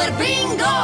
Super Bingo!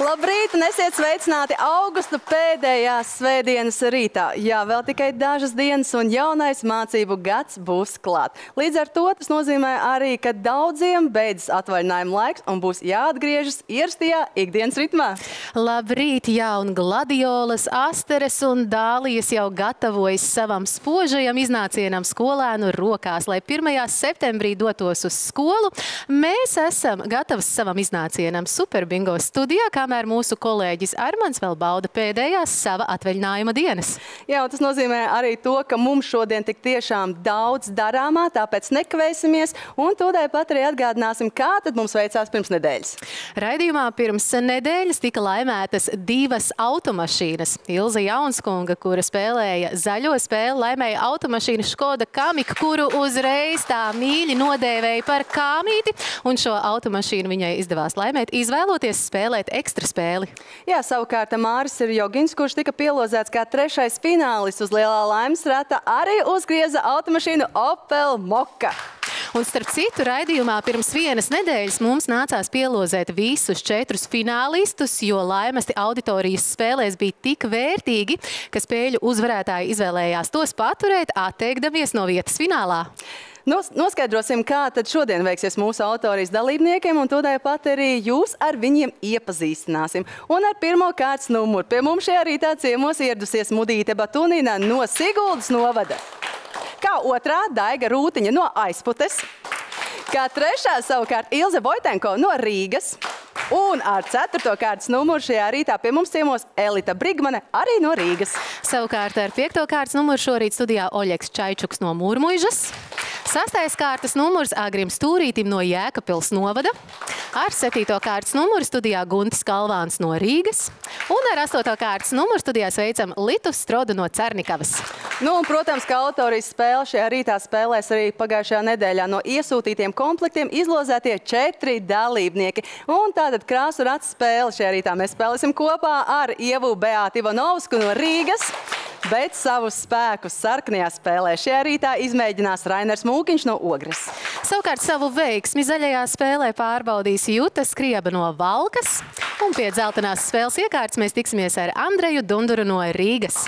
Labrīt, un esiet sveicināti augusta pēdējās svētdienas rītā. Jā, vēl tikai dažas dienas, un jaunais mācību gads būs klāt. Līdz ar to tas nozīmē arī, ka daudziem beidzas atvaļinājuma laiks un būs jāatgriežas ierastajā ikdienas ritmā. Labrīt, jā, un Gladiolas, Asteres un Dālijas jau gatavojas savam spožajam iznācienam skolēnu rokās, lai 1. septembrī dotos uz skolu. Mēs esam gatavs savam iznācienam Super Bingo studijā, kamēr mūsu kolēģis Armands vēl bauda pēdējās sava atvaļinājuma dienas. Jā, un tas nozīmē arī to, ka mums šodien tik tiešām daudz darāmā, tāpēc nekavēsimies un tūdaļ pat arī atgādināsim, kā tad mums veicās pirms nedēļas. Raidījumā pirms nedēļas tika laimētas 2 automašīnas. Ilze Jaunskunga, kura spēlēja zaļo spēli, laimēja automašīnu Škoda Kamik, kuru uzreiz tā mīļi nodēvēja par kāmīti, un šo automašīnu viņai izdevās laimēt, izvēloties spēlēt ekstra spēli. Jā, savukārt Māris Jogins, kurš tika pielozēts kā 3. finālists uz lielā laimes rata, arī uzgrieza automašīnu Opel Mokka. Un starp citu, raidījumā pirms 1 nedēļas mums nācās pielozēt visus 4 finālistus, jo laimesti auditorijas spēlēs bija tik vērtīgi, ka spēļu uzvarētāji izvēlējās tos paturēt, atteikdamies no vietas finālā. Noskaidrosim, kā tad šodien veiksies mūsu autorijas dalībniekiem, un tūdaļ pat arī jūs ar viņiem iepazīstināsim. Un ar pirmo kārtas numuru pie mums šajā rītā ciemos ieradusies Mudīte Batunina no Siguldas novada. Kā otrā Daiga Rūtiņa no Aizputes. Kā trešā savukārt Ilze Vojtenko no Rīgas. Un ar 4. kārtas numuru šajā rītā pie mums ciemos Elita Brigmane arī no Rīgas. Savukārt ar 5. kārtas numuru šorīt studijā Oļegs Čaičuks no Mūrmuižas. 6. kārtas numurs Agrim Stūrītim no Jēkabpils novada. Ar 7. kārtas numuru studijā Guntis Kalvāns no Rīgas. Un ar 8. kārtas numuru studijā sveicam Litu Strodu no Cernikavas. Nu, un, protams, ka autorijas spēle šajā rītā spēlēs arī pagājušajā nedēļā no iesūtītiem komplektiem izlozētie 4 dalībnieki. Un tātad krāsu rats spēle šajā rītā mēs spēlēsim kopā ar Ievu Beātu Ivanovsku no Rīgas. Bet savus spēkus sarkanajā spēlē šajā rītā izmēģinās Rainers Mūkiņš no Ogres. Savukārt savu veiksmi zaļajā spēlē pārbaudīs Juta Skrieba no Valkas. Un pie dzeltenās spēles iekārtas mēs tiksimies ar Andreju Dunduru no Rīgas.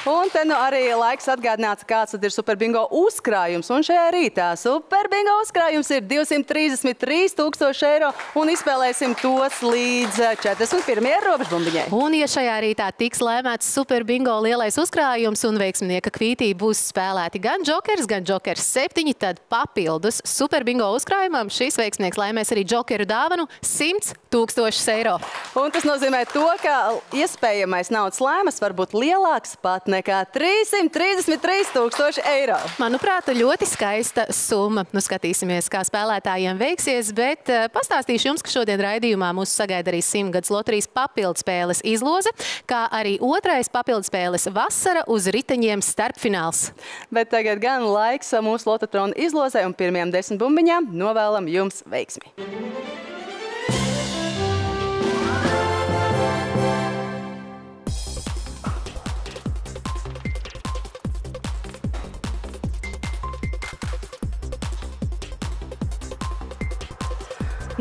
Un te nu arī laiks atgādināt, kāds tad ir Super Bingo uzkrājums. Un šajā rītā Super Bingo uzkrājums ir 233 000 eiro un izspēlēsim tos līdz 41. robežbumbiņai. Un ja šajā rītā tiks laimēts Super Bingo lielais uzkrājums un veiksminieka kvītī būs spēlēti gan Džokers 7, tad papildus Super Bingo uzkrājumam šis veiksminieks laimēs arī Džokeru dāvanu 100 000 eiro. Un tas nozīmē to, ka iespējamais naudas laimas var būt lielāks pat nekā 333 000 eiro. Manuprāt, ļoti skaista summa. Nu, skatīsimies, kā spēlētājiem veiksies, bet pastāstīšu jums, ka šodien raidījumā mūs sagaida arī 100 gads loterijas papildspēles izloze, kā arī 2. papildspēles vasara uz riteņiem starpfināls. Bet tagad gan laiks mūsu lototronu izlozē un pirmajām 10 bumbiņām novēlam jums veiksmi.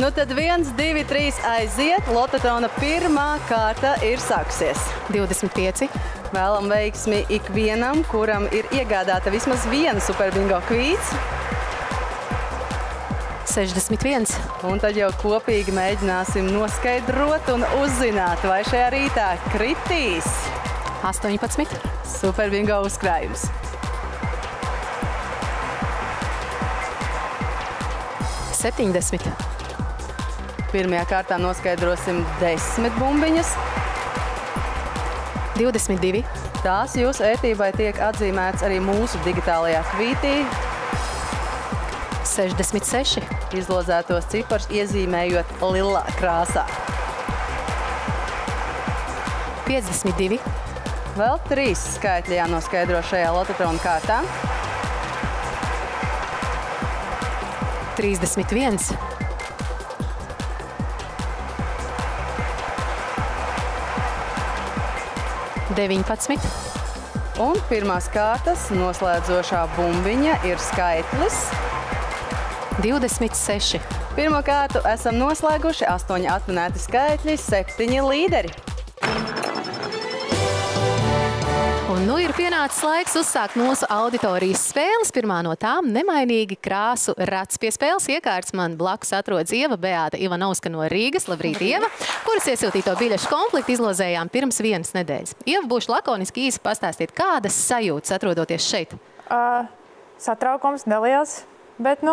Nu tad 1, 2, 3 aiziet. Lototrona pirmā kārta ir sākusies. 25. Vēlam veiksmi ikvienam, kuram ir iegādāta vismaz viena Super Bingo kvīts. 61. Un tad jau kopīgi mēģināsim noskaidrot un uzzināt, vai šajā rītā kritīs 18. Super Bingo uzkrājums. 70. Pirmajā kārtā noskaidrosim 10 bumbiņas. 22. Tās jūsu ētībai tiek atzīmēts arī mūsu digitālajā kvītī. 66. Izlozētos ciparus iezīmējot lilā krāsā. 52. Vēl 3 skaitļi jānoskaidro šajā lototrona kārtā. 31. 19. Un pirmās kārtas noslēdzošā bumbiņa ir skaitlis 26. Pirmo kārtu esam noslēguši 8 atminēti skaitļi, 7 līderi. Un nu ir pienācis laiks uzsākt mūsu auditorijas spēles. Pirmā no tām nemainīgi krāsu rats. Pie spēles iekārtas man blakus atrodas Ieva Beāta Ivanovska no Rīgas. Labrīt, Ieva, kuras iesūtīto biļešu komplektu izlozējām pirms 1 nedēļas. Ieva, būšu lakoniski īsi pastāstīt, kādas sajūtas atrodoties šeit? Satraukums neliels, bet,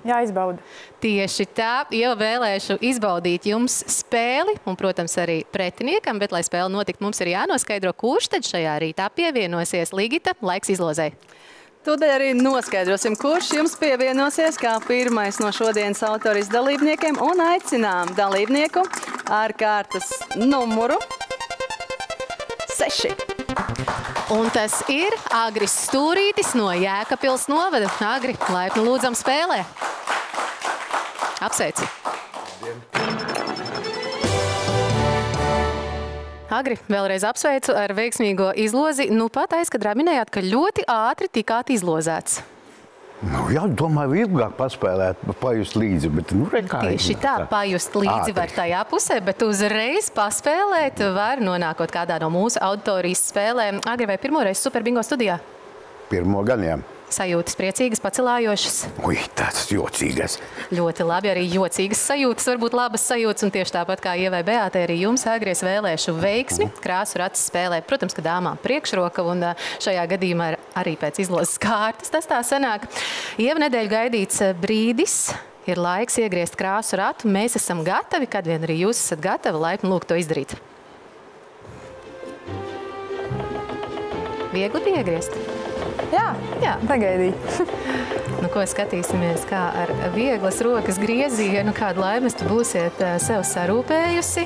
jāizbauda. Tieši tā, Ieva, vēlēšu izbaudīt jums spēli un, protams, arī pretiniekam, bet, lai spēle notikt, mums ir jānoskaidro, kurš tad šajā rītā pievienosies. Ligita, laiks izlozei. Tūdaļ arī noskaidrosim, kurš jums pievienosies kā pirmais no šodienas autorijas dalībniekiem un aicinām dalībnieku ar kārtas numuru 6. Un tas ir Agris Stūrītis no Jēkabpils novada. Agri, laipni lūdzam spēlē. Apsveicu. Agri, vēlreiz apsveicu ar veiksmīgo izlozi. Nu pat aizkadrā minējāt, ka ļoti ātri tikāt izlozēts. Jā, domāju, ilgāk paspēlēt, pajust līdzi, bet Tieši tā, pajust līdzi var tajā pusē, bet uzreiz paspēlēt var nonākot kādā no mūsu auditorijas spēlēm. Agri, vai pirmoreiz Superbingo studijā? Pirmo gan, jā. Sajūtas priecīgas, pacelājošas? Ui, tāds jocīgas. Ļoti labi, arī jocīgas sajūtas, varbūt labas sajūtas, un tieši tāpat kā Ievai Beātai, arī jums, Agri, es vēlēšu veiksmi krāsu rats spēlē. Protams, ka dāmām priekšroka, un šajā gadījumā arī pēc izlozes kārtas tas tā sanāk. Ieva, nedēļu gaidīts brīdis, ir laiks iegriezt krāsu ratu. Mēs esam gatavi, kad vien arī jūs esat gatavi, laipni lūgt to izdarīt. Viegli bija iegriezt? Jā, pagaidīt. Nu, ko skatīsimies, kā ar vieglas rokas griezienu, kādu laimes tu būsiet sev sarūpējusi.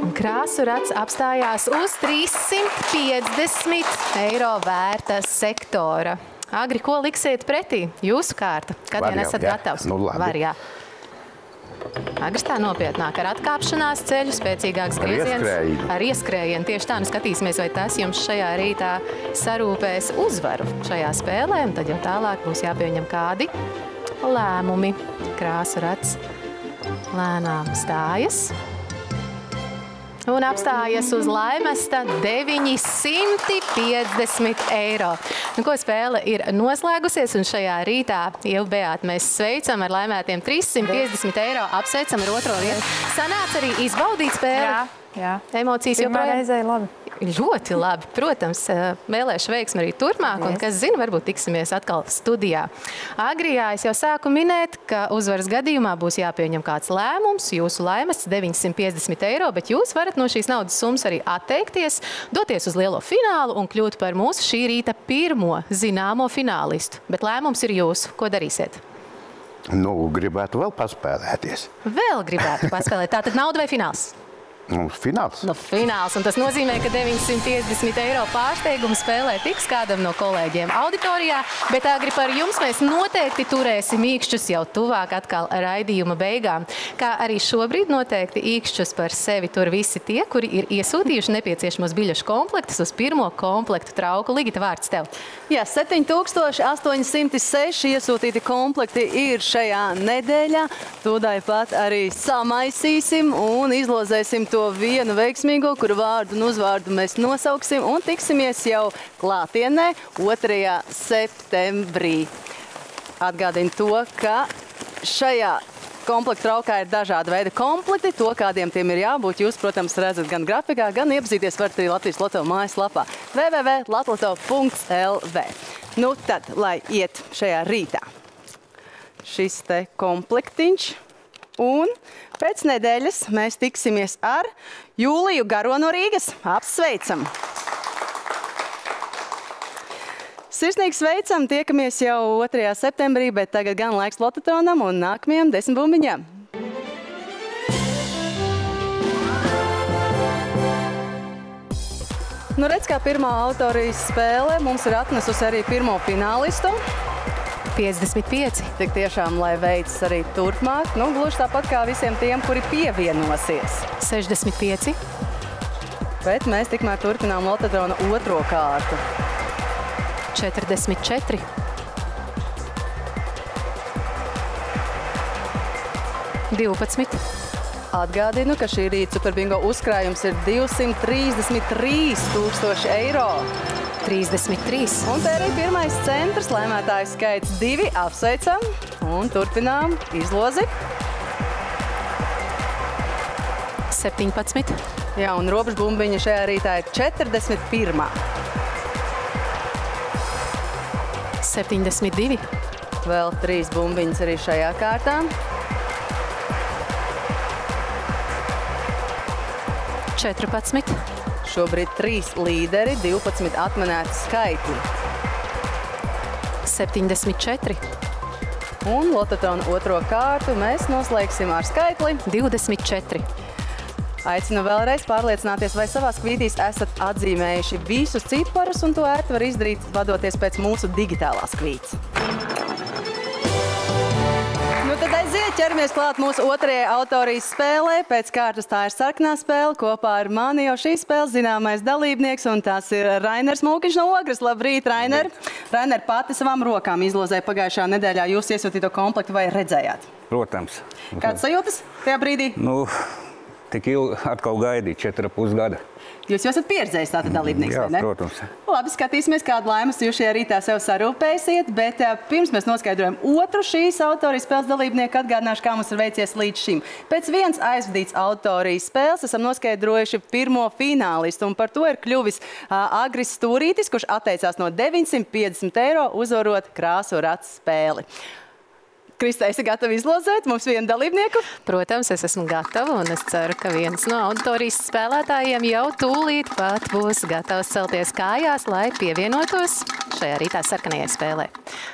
Un krāsu rats apstājās uz 350 eiro vērta sektora. Agri, ko liksiet pretī? Jūsu kārta. Kad vien esat gatavs? Nu, labi. Var, jā. Agris tā nopietnāk ar atkāpšanās ceļu, spēcīgāks grieziens. Ar ieskrējienu. Tieši tā, nu skatīsimies, vai tas jums šajā rītā sarūpēs uzvaru šajā spēlē. Un tad jau tālāk būs jāpieņem kādi lēmumi. Krāsu rats lēnām stājas. Un apstājas uz laimesta 950 eiro. Nu, ko spēle ir noslēgusies, un šajā rītā, Ieva Beāta, mēs sveicam ar laimētiem 350 eiro, apsveicam ar otro vietu. Sanāca arī izbaudīt spēli? Jā. Emocijas Pirmā reizē labi. Ļoti labi. Protams, vēlēšu veiksmi arī turpmāk, un kas zina, varbūt tiksimies atkal studijā. Agrijā es jau sāku minēt, ka uzvaras gadījumā būs jāpieņem kāds lēmums, jūsu laimests 950 eiro, bet jūs varat no šīs naudas summas arī atteikties, doties uz lielo finālu un kļūt par mūsu šī rīta pirmo zināmo finālistu. Bet lēmums ir jūsu. Ko darīsiet? Nu, gribētu vēl paspēlēties. Vēl gribētu paspēlēt. Tātad nauda vai fināls? Fināls. Nu, fināls, un tas nozīmē, ka 950 eiro pārsteigumu spēlē tiks kādam no kolēģiem auditorijā, bet Agri, par jums mēs noteikti turēsim īkšķus jau tuvāk atkal raidījuma beigām. Kā arī šobrīd noteikti īkšķus par sevi tur visi tie, kuri ir iesūtījuši nepieciešamos biļešu komplektus uz pirmo komplektu trauku. Ligita, vārds tev. Jā, 7806 iesūtīti komplekti ir šajā nedēļā. Tūdaļ pat arī samaisīsim un izlozēsim to vienu veiksmīgo, kuru vārdu un uzvārdu mēs nosauksim un tiksimies jau klātienē 2. septembrī. Atgādinu to, ka šajā komplektu traukā ir dažāda veida komplekti. To, kādiem tiem ir jābūt, jūs, protams, redzat gan grafikā, gan iepazīties varat arī Latvijas Loto mājaslapā www.latloto.lv. Nu tad, lai iet šajā rītā šis te komplektiņš. Un pēc nedēļas mēs tiksimies ar Jūliju Garo no Rīgas. Apsveicam! Sirsnīgi sveicam, tiekamies jau 2. septembrī, bet tagad gan laiks lototonam un nākamajam 10 bumbiņām. Nu, redz, kā pirmā autorijas spēle mums ir atnesusi arī pirmo finālistu. 55. Tik tiešām, lai veicas arī turpmāk. Nu, gluži tāpat kā visiem tiem, kuri pievienosies. 65. Bet mēs tikmēr turpinām Lototrona otro kārtu. 44. 12. Atgādinu, ka šī rīta Superbingo uzkrājums ir 233 000 eiro. 33. Un te arī pirmais centrs, lēmētājs skaits 2, apsveicam un turpinām izlozi. 17. Jā, un robežbumbiņa šajā rītā ir 41. 72. Vēl 3 bumbiņas arī šajā kārtā. 14. Šobrīd 3 līderi, 12 atmanēti skaitļi. 74. Un Lototrona otro kārtu mēs noslēgsim ar skaitli 24. Aicinu vēlreiz pārliecināties, vai savās kvītīs esat atzīmējuši visus ciparus, un to ērti var izdarīt, vadoties pēc mūsu digitālās kvītes. Nu tad aiziet, ķeramies klāt mūsu otrajai autorijas spēlē. Pēc kārtas tā ir sarkanā spēle. Kopā ar mani jau šīs spēles zināmais dalībnieks, un tas ir Rainers Mūkiņš no Ogres. Labrīt, Rainer! Rainer, pati savām rokām izlozēja pagājušā nedēļā jūs iesūtīto komplektu, vai redzējāt? Protams. Kāds sajūtas tajā brīdī? Nu, tik ilgi atkal gaidīt 4,5 gada. Jūs jau esat pieredzējis tātad dalībnieks, Jā, vai ne? protams. Labi, skatīsimies, kādu laimas jūs šajā rītā sev sarūpēsiet, bet pirms mēs noskaidrojam otru šīs autorijas spēles dalībnieku, atgādināšu, kā mums ir veicies līdz šim. Pēc viens aizvadīts autorijas spēles esam noskaidrojuši pirmo finālistu, un par to ir kļuvis Agris Stūrītis, kurš atteicās no 950 eiro uzvarot krāsu rats spēli. Krista, esi gatava izlozēt mums vienu dalībnieku? Protams, es esmu gatava, un es ceru, ka viens no autorijas spēlētājiem jau tūlīt pat būs gatavs celties kājās, lai pievienotos šajā rītā sarkanajai spēlē.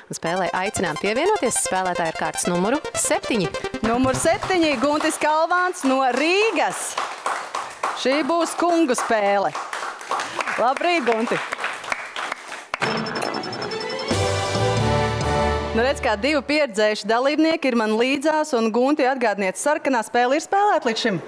Un spēlē aicinām pievienoties spēlētāju ar kārtas numuru 7. Numur 7, Guntis Kalvāns no Rīgas. Šī būs kungu spēle. Labrīt, Gunti! Nu redz, kā 2 pieredzējuši dalībnieki ir man līdzās, un Gunti, atgādiniet, sarkanā spēle ir spēlēta līdz šim?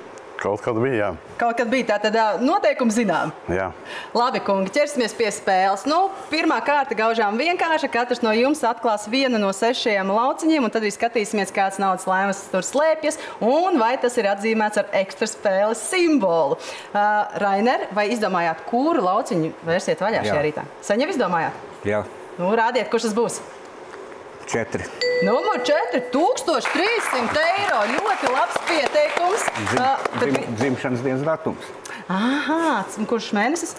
Kaut kad bija, jā. Kaut kad bija, tātad noteikumi zinām. Jā. Labi, kungi, ķersimies pie spēles. Nu, pirmā kārta gaužām vienkārša. Katrs no jums atklās vienu no 6 lauciņiem, un tad arī skatīsimies, kāds naudas laimas tur slēpjas, un vai tas ir atzīmēts ar ekstra spēles simbolu. Rainer, vai izdomājāt, kuru lauciņu vērsiet vaļā šajā rītā? Sen jau izdomājāt? Jā. Nu, rādiet, kurš tas būs? 4. Numur 4, 1300 eiro. Ļoti labs pieteikums. Dzimšanas dienas datums. Aha, un kurš mēnesis?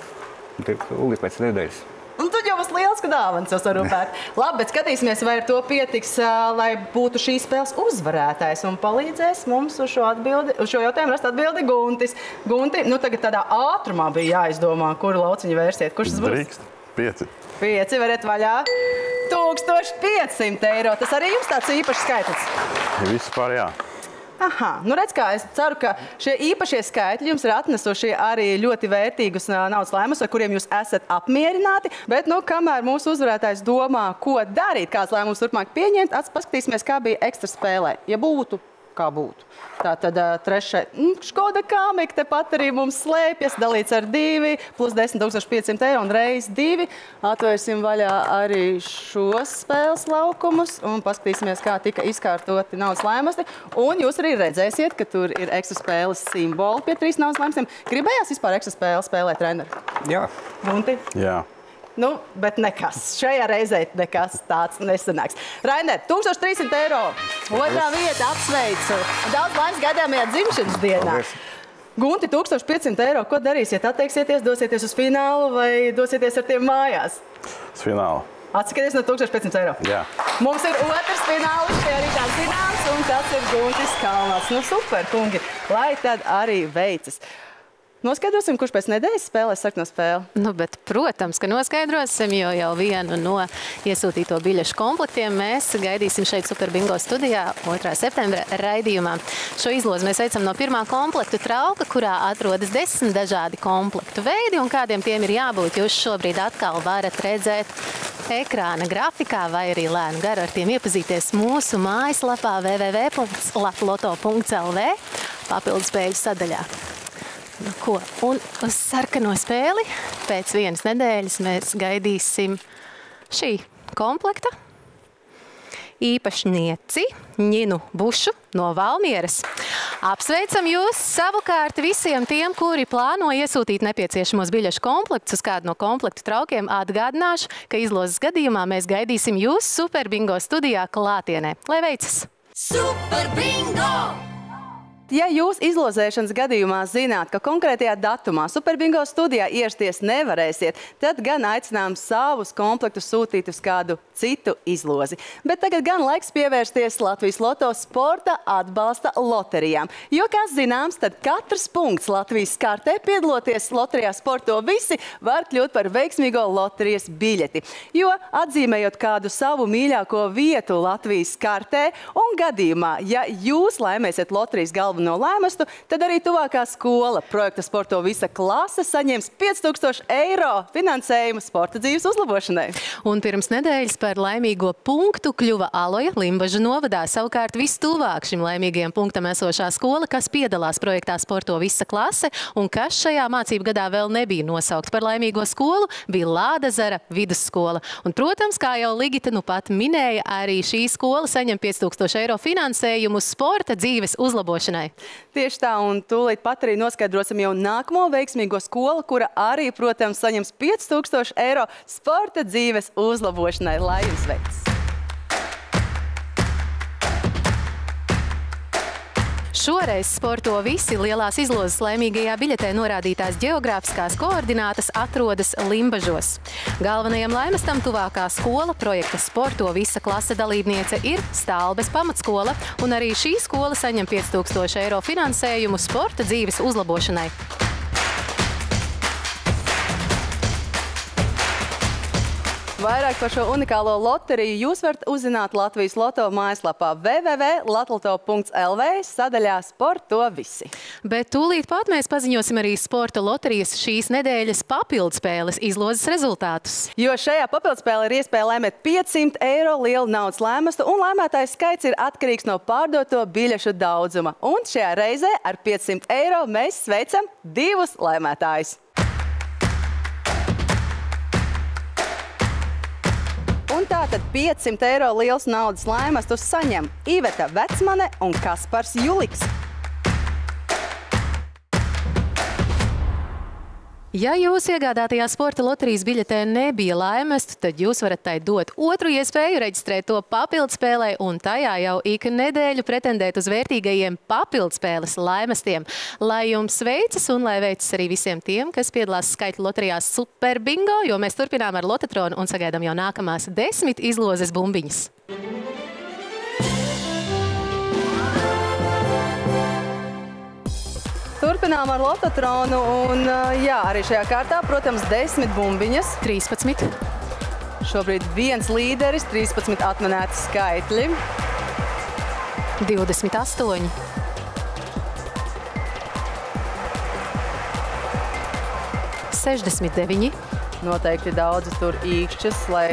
Uli pēc nedēļas. Un tad jau būs liels dāvans sarūpēt. Labi, bet skatīsimies, vai ar to pietiks, lai būtu šīs spēles uzvarētājs. Un palīdzēs mums uz šo jautājumu rast atbildi Guntis. Gunti, nu tagad tādā ātrumā bija jāizdomā, kuru lauciņu vērsiet. Kurš tas būs? Drīkst. 5. 5, variet vaļā. 1500 eiro. Tas arī jums tāds īpašs skaitlis? Vispār jā. Aha, nu redz kā, es ceru, ka šie īpašie skaitļi jums ir atnesuši arī ļoti vērtīgus naudas laimus, ar kuriem jūs esat apmierināti, bet, nu, kamēr mūsu uzvarētājs domā, ko darīt, kāds lēmums turpmāk pieņemt, paskatīsimies, kā bija ekstra spēlē. Ja būtu, kā būtu. Tātad trešai, Škoda Kamiq tepat arī mums slēpjas, dalīts ar 2, plus 10 500 eiro un reiz 2. Atvērsim vaļā arī šos spēles laukumus un paskatīsimies, kā tika izkārtoti naudas laimasti. Un jūs arī redzēsiet, ka tur ir ekstra spēles simboli pie 3 naudas laimastiem. Gribējās vispār ekstra spēle spēlēt, Rainer? Jā. Gunti? Jā. Nu, bet nekas. Šajā reizē nekas tāds nesanāks. Rainer, 1300 eiro. Otrā vieta, apsveicu. Daudz laimes gaidāmajā dzimšanas dienā. Paldies. Gunti, 1500 eiro. Ko darīsiet? Atteiksieties, dosieties uz finālu vai dosieties ar tiem mājās? Uz finālu. Atsakieties no 1500 eiro. Jā. Mums ir otrs finālis šajā rītā zināms, un tas ir Guntis Kalvāns. Nu, super, kungi. Lai tad arī veicas. Noskaidrosim, kurš pēc nedēļas spēlēs sarkano spēli? Nu, bet, protams, ka noskaidrosim, jo jau vienu no iesūtīto biļešu komplektiem mēs gaidīsim šeit Superbingo studijā 2. septembra raidījumā. Šo izlozi mēs veicam no pirmā komplektu trauka, kurā atrodas 10 dažādi komplektu veidi, un kādiem tiem ir jābūt. Jūs šobrīd atkal varat redzēt ekrāna grafikā vai arī lēnu garu ar tiem iepazīties mūsu mājaslapā www.latloto.lv papildu spēļu sadaļā. Nu, ko? Un uz sarkano spēli pēc vienas nedēļas mēs gaidīsim šī komplekta īpašnieci Ņinu Bušu no Valmieras. Apsveicam jūs! Savukārt visiem tiem, kuri plāno iesūtīt nepieciešamos biļešu komplektus uz kādu no komplektu traukiem, atgādināšu, ka izlozes gadījumā mēs gaidīsim jūs Super Bingo studijā klātienē. Lai veicas! Super Bingo! Ja jūs izlozēšanas gadījumā zināt, ka konkrētajā datumā Super Bingo studijā ierasties nevarēsiet, tad gan aicinām savus komplektus sūtīt uz kādu citu izlozi. Bet tagad gan laiks pievērsties Latvijas Loto sporta atbalsta loterijām. Jo, kā zināms, tad katrs punkts Latvijas kartē piedaloties loterijā Sporto visi var kļūt par veiksmīgo loterijas biļeti. Jo, atzīmējot kādu savu mīļāko vietu Latvijas kartē un gadījumā, ja jūs laimēsiet loterijas galveno lēmestu, tad arī tuvākā skola projekta Sporto visa klase saņems 5000 eiro finansējumu sporta dzīves uzlabošanai. Un pirms nedēļas par laimīgo punktu kļuva Aloja Limbažu novadā. Savukārt vistuvāk šim laimīgajam punktam esošā skola, kas piedalās projektā Sporto visa klase un kas šajā mācību gadā vēl nebija nosaukt par laimīgo skolu, bija Lādezera vidusskola. Un, protams, kā jau Ligita nu pat minēja, arī šī skola saņem 5000 eiro finansējumu sporta dzīves uzlabošanai. Tieši tā, un tūlīt pat arī noskaidrosim jau nākamo veiksmīgo skolu, kura arī, protams, saņems 5000 eiro sporta dzīves uzlabošanai. Lai jums veicas! Šoreiz Sporto visi lielās izlozes laimīgajā biļetē norādītās ģeogrāfiskās koordinātas atrodas Limbažos. Galvenajam laimestam tuvākā skola, projekta Sporto visa klase dalībniece ir Stālbes pamatskola, un arī šī skola saņem 5000 eiro finansējumu sporta dzīves uzlabošanai. Vairāk par šo unikālo loteriju jūs varat uzzināt Latvijas Loto mājaslapā www.latloto.lv sadaļā Sporto visi. Bet tūlīt pat mēs paziņosim arī sporta loterijas šīs nedēļas papildspēles izlozes rezultātus. Jo šajā papildspēlē ir iespēja laimēt 500 eiro lielu naudas lēmestu, un laimētājs skaits ir atkarīgs no pārdoto biļešu daudzuma. Un šajā reizē ar 500 eiro mēs sveicam divus laimētājus. Un tātad 500 eiro liels naudas laimestus saņem Iveta Vecmane un Kaspars Juliks. Ja jūs iegādātajā sporta loterijas biļetē nebija laimestu, tad jūs varat tai dot otru iespēju reģistrēt to papildspēlē un tajā jau ik nedēļu pretendēt uz vērtīgajiem papildspēles laimestiem. Lai jums veicas un lai veicas arī visiem tiem, kas piedalās skaitļu loterijās Super Bingo, jo mēs turpinām ar Lotetronu un sagaidām jau nākamās 10 izlozes bumbiņas. Turpinām ar Lotetronu un, jā, arī šajā kārtā, protams, 10 bumbiņas. 13. Šobrīd viens līderis, 13 atminēti skaitļi. 28. 69. Noteikti daudzi tur īkšķas, lai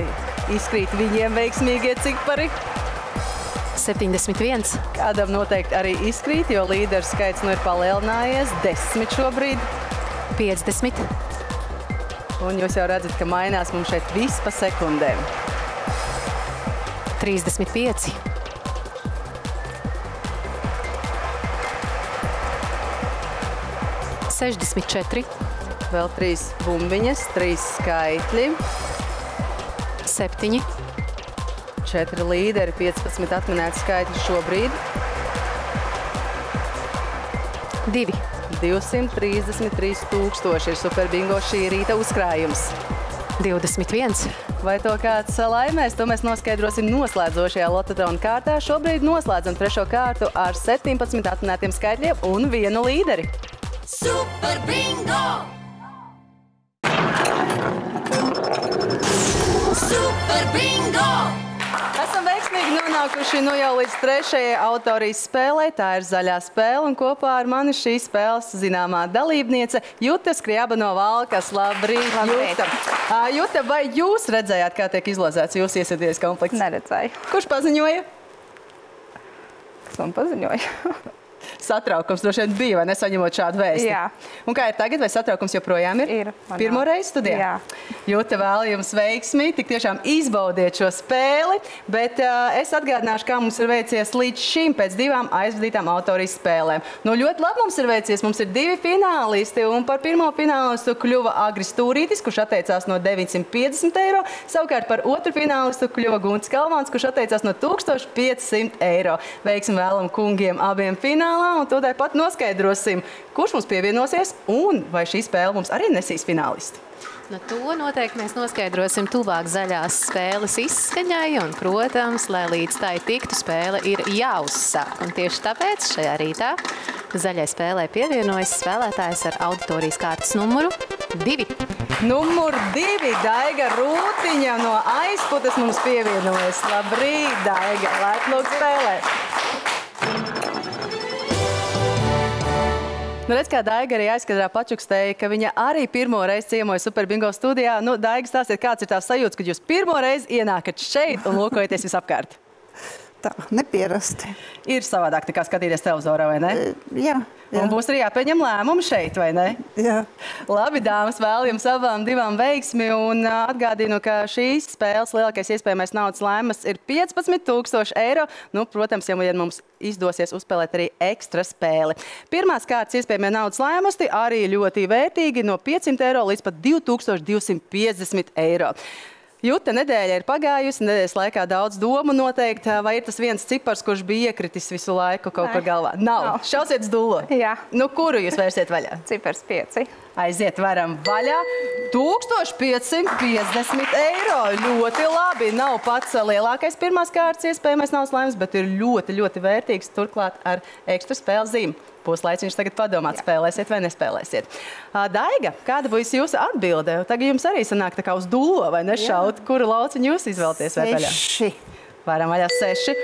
izkrīt viņiem veiksmīgie cipari. 71. Kādam noteikti arī izkrīt, jo līderu skaits nu ir palielinājies. 10 šobrīd. 50. Un jūs jau redzat, ka mainās mums šeit viss pa sekundēm. 35. 64. Vēl 3 bumbiņas, 3 skaitļi. 7. 4 līderi, 15 atminēti skaitļi šobrīd. 2. 233 000 ir Super Bingo šī rīta uzkrājums. 21. Vai to kāds laimēs? To mēs noskaidrosim noslēdzošajā Lotetrona kārtā. Šobrīd noslēdzam trešo kārtu ar 17 atminētiem skaitļiem un 1 līderi. Super Bingo! Super Bingo! Esam veiksmīgi nonākuši nu jau līdz trešajai autorijas spēlē. Tā ir zaļā spēle, un kopā ar mani šīs spēles zināmā dalībniece Juta Skriaba no Valkas. Labrīt, Juta! Juta, vai jūs redzējāt, kā tiek izlozēts jūsu iesūtītais komplekts? Neredzēju. Kurš paziņoja? Kas man paziņoja? satraukums droši vien bija, vai nesaņemot šādu vēsti? Jā. Un kā ir tagad, vai satraukums joprojām ir? Ir. Pirmo reizi studijā? Jā. Jūta vēl jums veiksmi, tik tiešām izbaudiet šo spēli, bet es atgādināšu, kā mums ir veicies līdz šim pēc 2 aizvadītām autorijas spēlēm. Nu, ļoti labi mums ir veicies, mums ir 2 finālisti, un par pirmo finālistu kļuva Agris Stūrītis, kurš atteicās no 950 eiro, savukārt par otru finālistu kļuva Gunts Kalvāns, kurš atteicās no 1500 eiro. Veiksim vēlam kungiem abiem finālā, un tūdēļ pat noskaidrosim, kurš mums pievienosies un vai šī spēle mums arī nesīs finālisti. Nu, to noteikti mēs noskaidrosim tuvāk zaļās spēles izskaņai, un, protams, lai līdz tai tiktu, spēle ir jāuzsāk. Un tieši tāpēc šajā rītā zaļai spēlē pievienojas spēlētājs ar auditorijas kārtas numuru 2. Numur 2, Daiga Rūtiņa no Aizputes mums pievienojas. Labrīt, Daiga! Laipni lūgt spēlēt! Nu, redz, kā Daiga arī aizkadrā pačukstēja, ka viņa arī pirmo reizi ciemoja Super Bingo studijā. Nu, Daiga, stāstiet, kāds ir tās sajūtas, kad jūs pirmo reizi ienākat šeit un lūkojaties visapkārt? Tā, nepierasti. Ir savādāk nekā skatīties televizorā, vai ne? Jā. Un būs arī jāpieņem lēmumi šeit, vai ne? Jā. Labi, dāmas, vēl jums abām 2 veiksmi, un atgādinu, ka šīs spēles lielākais iespējamais naudas lēmas ir 15 000 eiro. Nu, protams, ja mums izdosies uzspēlēt arī ekstra spēli. Pirmās kārtas iespējamie naudas lēmusti arī ļoti vērtīgi no 500 eiro līdz pat 2250 eiro. Jūta, nedēļa ir pagājusi, nedēļas laikā daudz domu noteikti. Vai ir tas viens cipars, kurš bija iekritis visu laiku kaut kur galvā? Nav. Šausiet uz dullo. Jā. Nu, kuru jūs vērsiet vaļā? Cipars 5. Aiziet varam vaļā. 1550 eiro. Ļoti labi. Nav pats lielākais pirmās kārtas iespējamais naudas lēmums, bet ir ļoti, ļoti vērtīgs, turklāt ar ekstra spēles zīmi. Būs laiks viņš tagad padomāt, spēlēsiet vai nespēlēsiet. Daiga, kāda būs jūsu atbilde? Tagad jums arī sanāk tā kā uz dullo, vai nešaut? Kuru lauciņu jūs izvēlties vaļā? 6. Varam vaļā 6.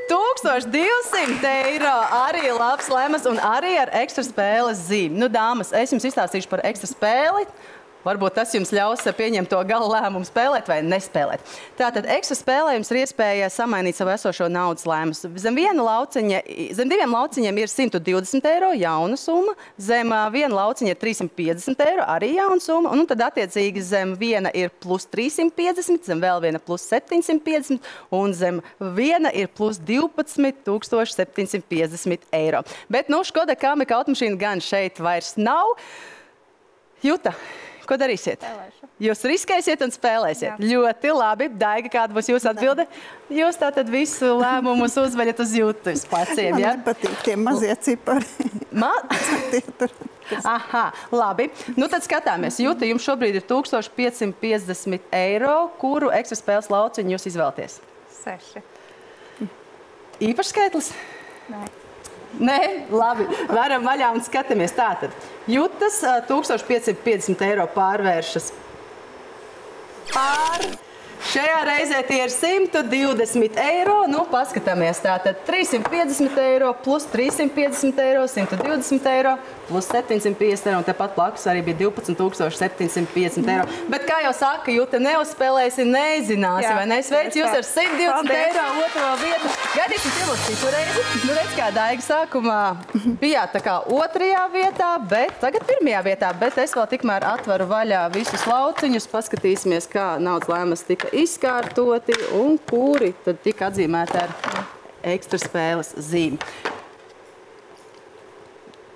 1200 eiro. Arī labs lēmas un arī ar ekstra spēles zīmi. Nu, dāmas, es jums izstāstīšu par ekstra spēli. Varbūt tas jums ļaus pieņemt to gala lēmumu spēlēt vai nespēlēt. Tātad ekstra spēlē jums ir iespēja samainīt savu esošo naudas lēmumus. Zem 2 lauciņiem ir 120 eiro jauna summa, zem 1 lauciņa ir 350 eiro arī jauna summa, un tad attiecīgi zem 1 ir plus 350, zem vēl 1 plus 750, un zem 1 ir plus 12 750 eiro. Bet, nu, Škoda Kamika automašīna gan šeit vairs nav. Jūta, ko darīsiet? Spēlēšu. Jūs riskēsiet un spēlēsiet. Jā. Ļoti labi. Daiga, kāda būs jūsu atbilde? Jūs tātad visu lēmumus uzveļat uz Jūtas pleciem, ja? Man nepatīk tie mazie cipari. Aha, labi. Nu tad skatāmies. Jūta, jums šobrīd ir 1550 eiro. Kuru ekstra spēles lauciņu jūs izvēlties? 6. Īpašs skaitlis? Nē. Nē, labi. Varam vaļā un skatāmies. Tātad, Jūtas 1550 eiro pārvēršas pār. Šajā reizē tie ir 120 eiro. Nu, paskatāmies. Tātad 350 eiro plus 350 eiro, 120 eiro plus 750 eiro. Un tepat blakus arī bija 12 750 eiro. Bet, kā jau saka, Jūta, neuzspēlēsi, nezināsi, vai ne? Sveic jūs ar 120 eiro otro vietu. Gaidīsim ciemos citu reizi. Nu, redz, kā Daiga sākumā bijāt tā kā otrajā vietā, bet tagad pirmajā vietā. Bet es vēl tikmēr atveru vaļā visus lauciņus. Paskatīsimies, kā naudas lēmas tika izkārtoti un kuri tad tika atzīmēti ar ekstra spēles zīmi.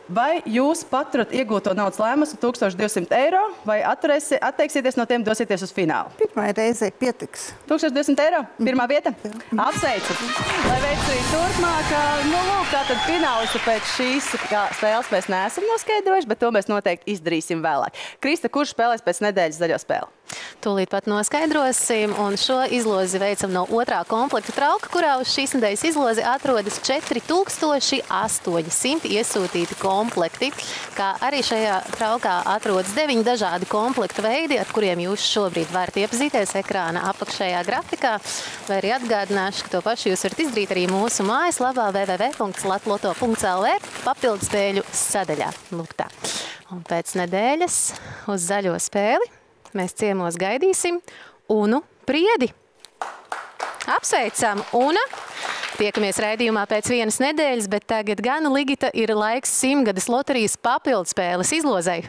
Vai jūs paturat iegūto naudas lēmumu 1200 eiro, vai atteiksieties no tiem, dosieties uz finālu? Pirmai reizei pietiks. 1200 eiro? Pirmā vieta? Apsveicu! Lai veic arī turpmāk, nu lūk, tātad finālistu pēc šīs spēles mēs neesam noskaidrojuši, bet to mēs noteikti izdarīsim vēlāk. Krista, kurš spēlēs pēc nedēļas zaļo spēli? Tūlīt pat noskaidrosim, un šo izlozi veicam no 2. komplekta trauka, kurā uz šīs nedēļas izlozi atrodas 4800 iesūtīti komplekti, kā arī šajā traukā atrodas 9 dažādi komplektu veidi, ar kuriem jūs šobrīd varat iepazīties ekrāna apakšējā grafikā, vai arī atgādināšu, ka to pašu jūs varat izdarīt arī mūsu mājaslapā www.latloto.lv papildspēļu sadaļā. Lūk tā. Un pēc nedēļas uz zaļo spēli mēs ciemos gaidīsim Unu Priedi. Apsveicam, Una! Tiekamies raidījumā pēc vienas nedēļas, bet tagad gan, Ligita, ir laiks 100-gades loterijas papildspēles izlozei.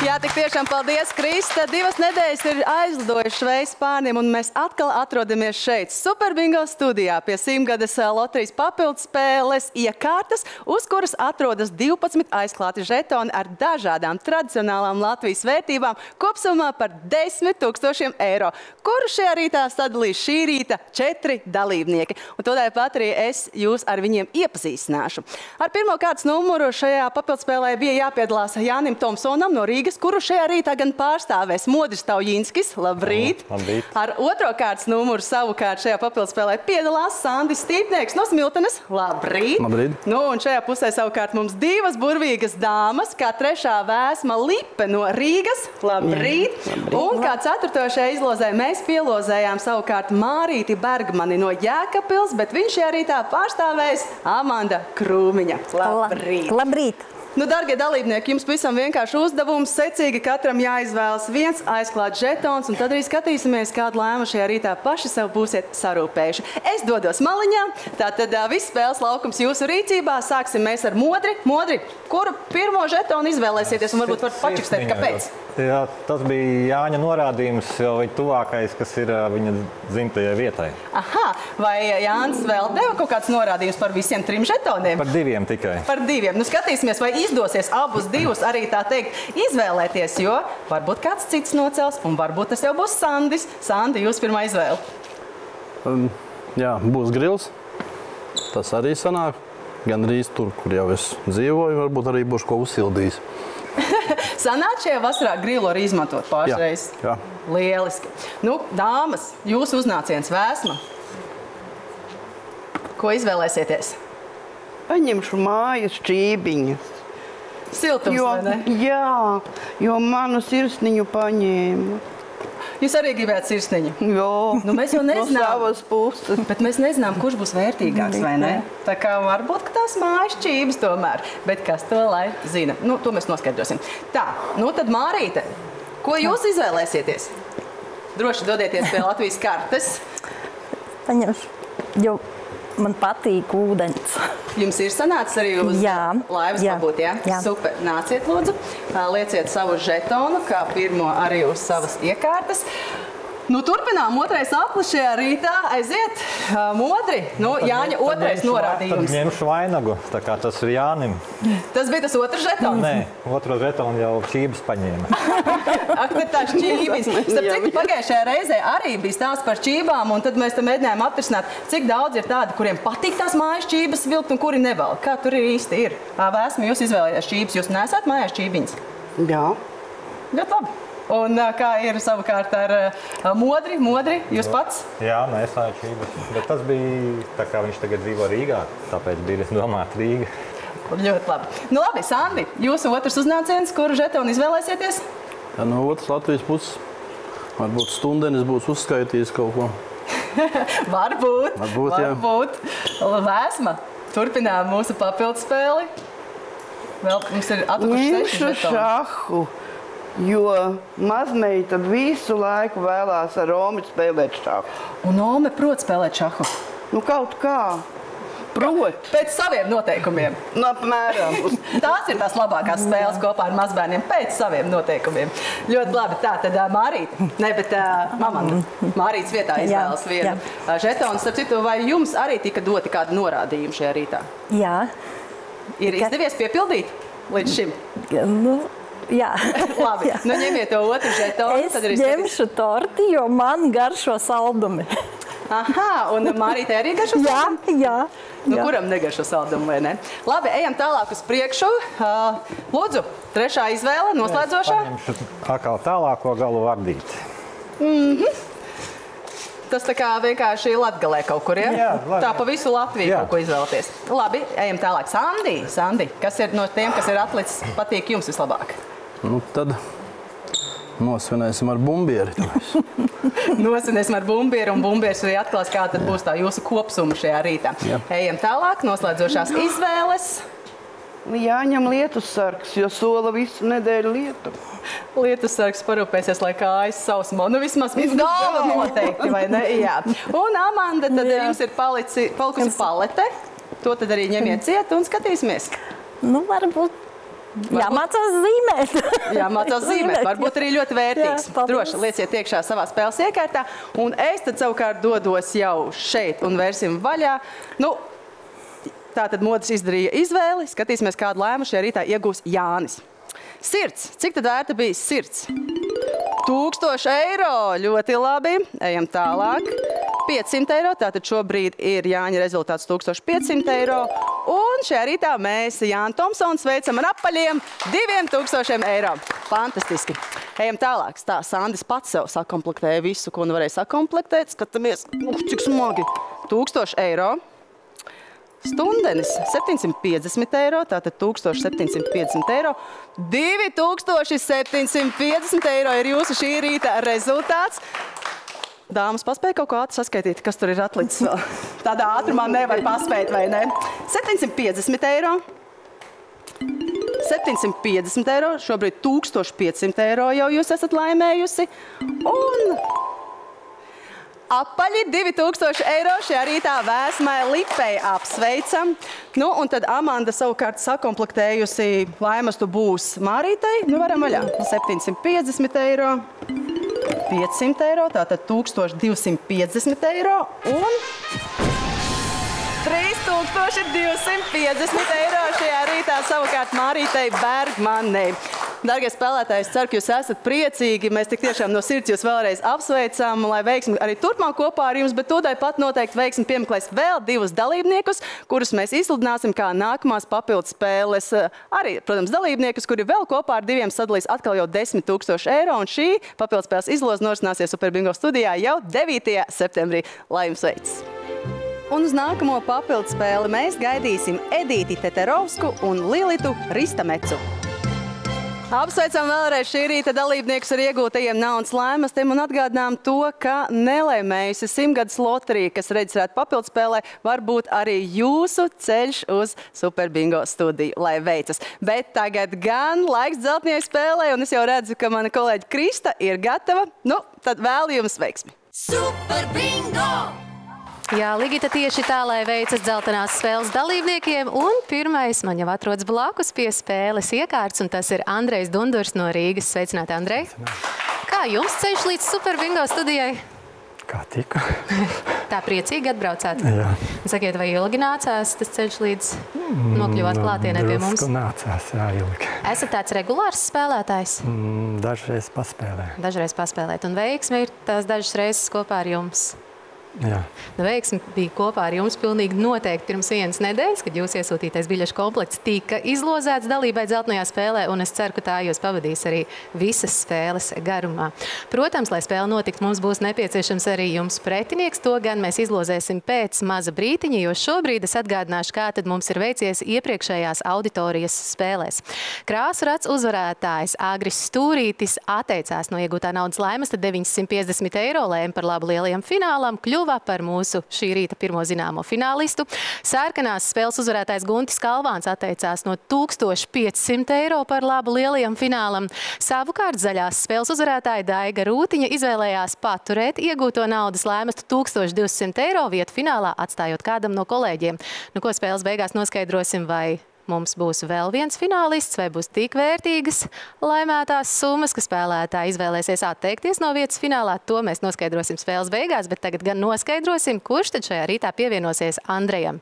Jā, tik tiešām paldies, Krista. 2 nedēļas ir aizlidojuši Šveices pārniem, un mēs atkal atrodamies šeit, Superbingo studijā, pie 100-gades loterijas papildspēles iekārtas, uz kuras atrodas 12 aizklāti žetoni ar dažādām tradicionālām Latvijas vērtībām, kopsumā par 10 000 eiro, kuru šajā rītā sadalīs šī rīta 4 dalībnieki. Un tādēļ pat arī es jūs ar viņiem iepazīstināšu. Ar pirmo kārtas numuru šajā papildspēlē bija jāpiedalās Jānim Tomsonam no Rīgas, kuru šajā rītā gan pārstāvēs Modris Taujinskis. Labrīt! Labrīt! Ar otro kārtas numuru savukārt šajā papildspēlē piedalās Sandis Stīpnieks no Smiltenes. Labrīt! Labrīt! Nu, un šajā pusē savukārt mums 2 burvīgas dāmas, kā 3. Vēsma Lipe no Rīgas. Labrīt! Labrīt! Un kā 4. šajā izlozē mēs pielozējām savukārt Mārīti Bergmani no Jēkabpils, bet viņš šajā rītā pārstāvēs Amanda Krūmiņa. Labrīt! Labrīt! Nu, dargie dalībnieki, jums pavisam vienkārši uzdevums. Secīgi katram jāizvēlas viens aizklāts žetons, un tad arī skatīsimies, kādu lēmu šajā rītā paši sev būsiet sarūpējuši. Es dodos maliņā, tātad viss spēles laukums jūsu rīcībā. Sāksim mēs ar Modri. Modri, kuru pirmo žetonu izvēlēsieties, un varbūt varat pačikstēt, kāpēc? Jā, tas bija Jāņa norādījums, jo viņa tuvākais, kas ir viņa dzimtajai vietai. Aha, vai Jānis vēl deva kaut kāds norādījums par visiem 3 žetoniem? Par 2 tikai. Par 2. Nu, skatīsimies, vai izdosies abus 2 arī tā teikt izvēlēties, jo varbūt kāds cits nocels, un varbūt tas jau būs Sandis. Sandi, jūs pirmā izvēle. Jā, būs grils. Tas arī sanāk. Gan arī tur, kur jau es dzīvoju, varbūt arī būšu ko uzsildījis. Sanāk šajā vasarā grilu arī izmantot pārreiz? Jā. Lieliski. Nu, dāmas, jūsu uznāciens Vēsma. Ko izvēlēsieties? Paņemšu mājas čībiņas. Siltums, vai ne? Jā, jo manu sirsniņu paņēma. Jūs arī gribētu sirsniņu? Jā, Nu, mēs jau nezinām. no savas puses. Bet mēs nezinām, kurš būs vērtīgāks, vai ne? Tā kā varbūt, ka tās mājas čības tomēr. Bet kas to lai zina? Nu, to mēs noskaidrosim. Tā, nu tad Mārīte, ko jūs izvēlēsieties? Droši dodieties pie Latvijas kartes. Paņemšu, jo man patīk ūdens. Jums ir sanācis arī uz laivas pabūt, jā? Jā. Super, nāciet lūdzu. Lieciet savu žetonu, kā pirmo arī uz savas iekārtas. Nu, turpinām, 2. aplis šajā rītā. Aiziet, Modri. Nu, Jāņa 2. norādījums. Tad ņemšu vainagu, tā kā tas ir Jānim. Tas bija tas 2. žetons? Nē, 2. žetonu jau čības paņēma. Ak, bet tā šķības. Starp citu, pagājušajā reizē arī bija stāsts par šķībām, un tad mēs tam mēģinājām atrisināt, cik daudz ir tādi, kuriem patīk tās mājas šķības vilkt un kuri nevēl. Kā tur ir īsti ir? Vēsma, jūs izvēlējāt šķības, jūs nesat mājās šķībiņas? Jā. Ļoti labi. Un kā ir savukārt ar Modri? Modri, jūs pats? Jā, nesāju čības. Bet tas bija, tā kā viņš tagad dzīvo Rīgā, tāpēc bija domāt Rīga. Ļoti labi. Nu labi, Sandi, jūsu 2. uznāciens, kuru žetonu izvēlēsieties? Ja, no otras Latvijas puses. Varbūt Stundenis būs uzskaitījis kaut ko. Varbūt. Jā. Varbūt. Vēsma, turpinām mūsu papildspēli. Vēl mums ir atlikuši 6 Ņemšu žetoni. šahu, jo mazmeita visu laiku vēlās ar Romu spēlēt šahu. Un Ome prot spēlēt šahu? Nu, kaut kā. Prot. Pēc saviem noteikumiem. Nu, apmēram. Tās ir tās labākās spēles kopā ar mazbērniem pēc saviem noteikumiem. Ļoti labi. Tā tad Mārīte. Ne, bet Amanda. Mārītes vietā izvēlas vienu žetonu. Starp citu, vai jums arī tika doti kādi norādījumi šajā rītā? Jā. Ir izdevies piepildīt līdz šim? Nu, jā. Labi. Jā. Nu, ņemiet to 2. žetonu. Es ņemšu torti, jo man garšo saldumi. Aha, un Mārīte arī garšo saldumu? Jā. Nu, kuram negaršo saldumu, vai ne? Labi, ejam tālāk uz priekšu. Lūdzu, 3. izvēle, noslēdzošā. Paņemšu atkal tālāko galu vardīti. Tas tā kā vienkārši Latgalē kaut kur, ja? Jā, Tā pa visu Latviju kaut ko izvēlēties. Labi, ejam tālāk. Sandi, kas ir no tiem, kas ir atlicis, patīk jums vislabāk? Nu, tad nosvinēsim ar bumbieri. Nosvinēsim ar bumbieri, un bumbieris arī atklās, kā tad būs tā jūsu kopsuma šajā rītā. Jā. Ejam tālāk, noslēdzošās izvēles. Jāņem lietussargs, jo sola visu nedēļu lietu. Lietussargs parūpēsies, lai kājas sausumā. Nu, vismaz galva noteikti, vai ne? Jā. Un, Amanda, tad jums ir palikusi palete. To tad arī ņemiet ciet un skatīsimies. Nu, varbūt jāmācās zīmēt. Jāmācās zīmēt. Varbūt arī ļoti vērtīgs. Droši lieciet iekšā savā spēles iekārtā. Un es tad savukārt dodos jau šeit un vērsim vaļā. Nu, tātad modes izdarīja izvēli. Skatīsimies, kādu lēmu šajā rītā iegūs Jānis. Sirds. Cik tad vērta bija sirds? 1000 eiro. Ļoti labi. Ejam tālāk. 500 eiro. Tātad šobrīd ir Jāņa rezultāts 1500 eiro. Un šajā rītā mēs Jānu Tomsonu sveicam ar apaļiem 2000 eiro. Fantastiski. Ejam tālāk. Tā, Sandis pats sev sakomplektēja visu, ko nu varēja sakomplektēt. Skatāmies, cik smagi. 1000 eiro. Stundenis 750 eiro, tātad 1750 eiro. 2750 eiro ir jūsu šī rīta rezultāts. Dāmas, paspēja kaut ko ātri saskaitīt, kas tur ir atlicis vēl. Tādā ātrumā nevar paspēt, vai ne? 750 eiro. 750 eiro, šobrīd 1500 eiro jau jūs esat laimējusi. Un apaļi 2000 eiro šajā rītā Vēsmai Lipei apsveicam. Nu, un tad Amanda savukārt sakomplektējusi laimastu būs Mārītei. Nu, varam vaļā. 750 eiro. 500 eiro, tātad 1250 eiro un 3250 eiro šajā rītā savukārt Mārītei Bergmanei. Dargie spēlētāji, es ceru, ka jūs esat priecīgi. Mēs tik tiešām no sirds jūs vēlreiz apsveicam, lai veiksmi arī turpmāk kopā ar jums, bet tūdaļ pat noteikti veiksmi piemeklēs vēl 2 dalībniekus, kurus mēs izsludināsim kā nākamās papildus spēles. Arī, protams, dalībniekus, kuri vēl kopā ar 2 sadalīs atkal jau 10 000 eiro, un šī papildus spēles izloze norisināsies Super Bingo studijā jau 9. septembrī. Lai jums veicas! Un uz nākamo papildus spēli mēs gaidīsim Edīti Teterovsku un Lilitu Ristamecu. Apsveicam vēlreiz šī rīta dalībniekus ar iegūtajiem naudas laimastiem un atgādinām to, ka nelaimējusi 100-gadas loterija, kas reģistrēta papildus spēlē, var būt arī jūsu ceļš uz Super Bingo studiju, lai veicas. Bet tagad gan laiks dzeltnieku spēlē, un es jau redzu, ka mana kolēģa Krista ir gatava. Nu, tad vēlu jums veiksmi! Super Bingo! Jā, Ligita, tieši tā, lai veicas dzeltenās spēles dalībniekiem. Un pirmais man jau atrodas blakus pie spēles iekārts, un tas ir Andrejs Dundurs no Rīgas. Sveicināti, Andrej! Kā jums ceļš līdz Super Bingo studijai? Kā tika? Tā priecīgi atbraucāt? Jā. Sakiet, vai ilgi nācās tas ceļš līdz nokļuvāt klātienē pie mums? Drusku nācās, jā, ilgi. Esat tāds regulārs spēlētājs? Dažreiz paspēlē. Dažreiz paspēlēt. Un veiksmi ir tās dažas reizes kopā ar jums? Jā. Veiksmi bija kopā ar jums pilnīgi noteikti pirms 1 nedēļas, kad jūs iesūtītais biļešu komplekts tika izlozēts dalībai dzeltenajā spēlē, un es ceru, ka tā jūs pavadīs arī visas spēles garumā. Protams, lai spēle notikt, mums būs nepieciešams arī jums pretinieks. To gan mēs izlozēsim pēc maza brītiņa, jo šobrīd es atgādināšu, kā tad mums ir veicies iepriekšējās auditorijas spēlēs. Krāsu rats uzvarētājs Agris Stūrītis atteicās no iegūtā naudas laimas, tad 950 eiro lēma par labu lielajam finālam, kļuva par mūsu šī rīta pirmo zināmo finālistu. Sarkanās spēles uzvarētājs Guntis Kalvāns atteicās no 1500 eiro par labu lielajam finālam. Savukārt zaļās spēles uzvarētāja Daiga Rūtiņa izvēlējās paturēt iegūto naudas lēmastu 1200 eiro vietu finālā, atstājot kādam no kolēģiem. Nu, ko spēles beigās noskaidrosim, vai mums būs vēl viens finālists, vai būs tik vērtīgas laimētās summas, ka spēlētāji izvēlēsies atteikties no vietas finālā. To mēs noskaidrosim spēles beigās, bet tagad gan noskaidrosim, kurš tad šajā rītā pievienosies Andrejam.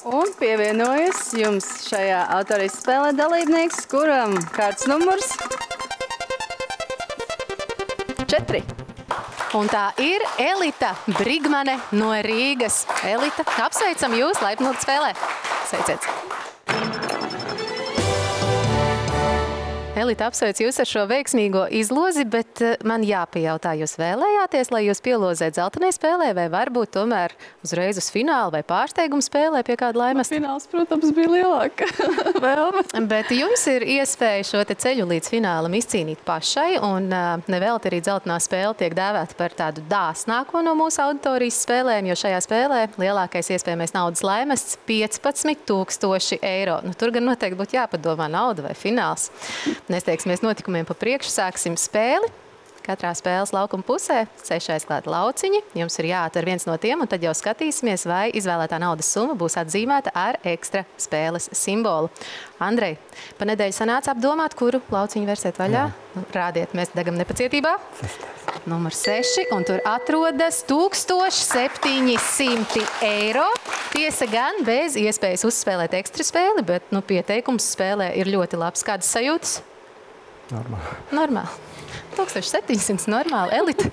Un pievienojas jums šajā autorijas spēlē dalībnieks, kuram kārtas numurs 4. Un tā ir Elita Brigmane no Rīgas. Elita, apsveicam jūs, laipni lūgt spēlē. Sveiciet! Elita, apsveic jūs ar šo veiksmīgo izlozi, bet man jāpajautā, jūs vēlējāties, lai jūs pielozēt zeltainai spēlē, vai varbūt tomēr uzreiz uz finālu vai pārsteigumu spēlē pie kāda laimes? Fināls, protams, bija lielāka vēlme. Bet jums ir iespēja šo te ceļu līdz finālam izcīnīt pašai, un nevelti arī dzeltenā spēle tiek dēvēta par tādu dāsnāko no mūsu auditorijas spēlēm, jo šajā spēlē lielākais iespējamais naudas laimests 15 000 eiro. Nu, tur gan noteikti būtu jāpadomā nauda vai fināls. Nesteigsimies notikumiem pa priekšu, sāksim spēli. Katrā spēles laukuma pusē 6 aizklāti lauciņi. Jums ir jāatver viens no tiem, un tad jau skatīsimies, vai izvēlētā naudas summa būs atzīmēta ar ekstra spēles simbolu. Andrej, pa nedēļu sanāca apdomāt, kuru lauciņu versiet vaļā? Rādiet, mēs degam nepacietībā. Numur 6, un tur atrodas 1700 eiro. Tiesa gan bez iespējas uzspēlēt ekstra spēli, bet pieteikums spēlē ir ļoti labs. Kādas sajūtas? Normāli. 1700 normāli. Elita,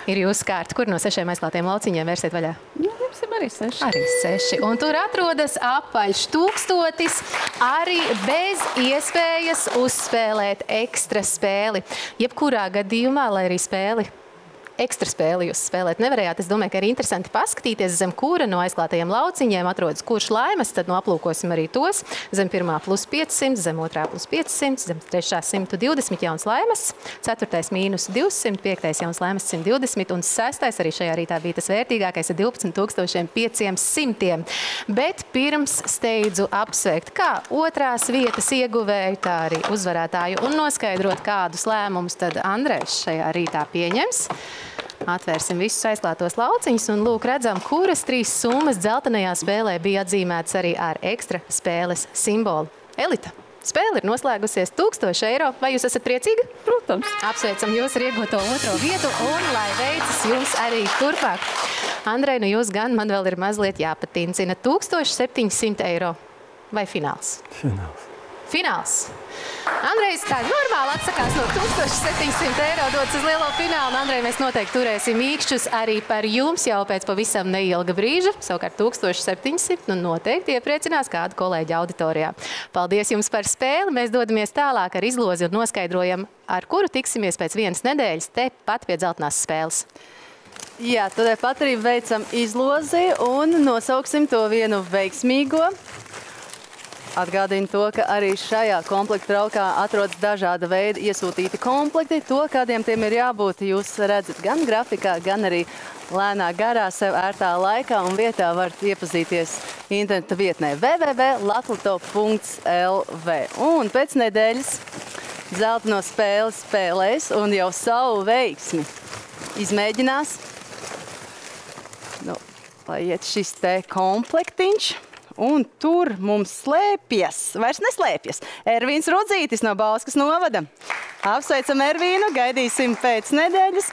ir jūsu kārta. Kur no 6 aizklātiem lauciņiem versiet vaļā? Jums arī 6. Arī 6. Un tur atrodas apaļš 1000, arī bez iespējas uzspēlēt ekstra spēli. Jebkurā gadījumā, lai arī ekstra spēli jūs spēlēt nevarējāt. Es domāju, ka ir interesanti paskatīties, zem kura no aizklātajiem lauciņiem atrodas kurš laimes, tad aplūkosim arī tos. Zem 1. plus 500, zem 2. plus 500, zem 3. 120 jauns laimes, 4. mīnus 200, 5. jauns laimes 120 un 6. arī šajā rītā bija tas vērtīgākais ar 12 500. Bet pirms steidzu apsveikt kā 2. vietas ieguvēju, tā arī uzvarētāju un noskaidrot, kādus lēmumus tad Andrejs šajā rītā pieņems. Atvērsim visus aizklātos lauciņus un lūk redzam, kuras 3 summas dzeltenajā spēlē bija atzīmētas arī ar ekstra spēles simbolu. Elita, spēle ir noslēgusies 1000 eiro. Vai jūs esat priecīga? Protams. Apsveicam jūs ar iegūto 2. vietu un lai veicas jums arī turpāk. Andrej, nu jūs gan man vēl ir mazliet jāpatincina. 1700 eiro. Vai fināls? Fināls. Andrejs tā normāli atsakās no 1700 eiro, dodas uz lielo finālu. Andrej, mēs noteikti turēsim īkšķus arī par jums jau pēc pavisam neilga brīža. Savukārt 1700 noteikti iepriecinās kādu kolēģi auditorijā. Paldies jums par spēli. Mēs dodamies tālāk ar izlozi un noskaidrojam, ar kuru tiksimies pēc vienas nedēļas te pat pie dzeltenās spēles. Jā, tad pat arī veicam izlozi un nosauksim to vienu veiksmīgo. Atgādinu to, ka arī šajā komplekta traukā atrodas dažāda veida iesūtīti komplekti. To, kādiem tiem ir jābūt, jūs redzat gan grafikā, gan arī lēnā garā sev ērtā laikā un vietā varat iepazīties interneta vietnē www.latlato.lv. Un pēc nedēļas zeltaino spēli spēlēs un jau savu veiksmi izmēģinās. Lai iet šis te komplektiņš. Un tur mums slēpjas, vairs neslēpjas, Ervīns Rudzītis no Bauskas novada. Apsveicam Ervīnu, gaidīsim pēc nedēļas,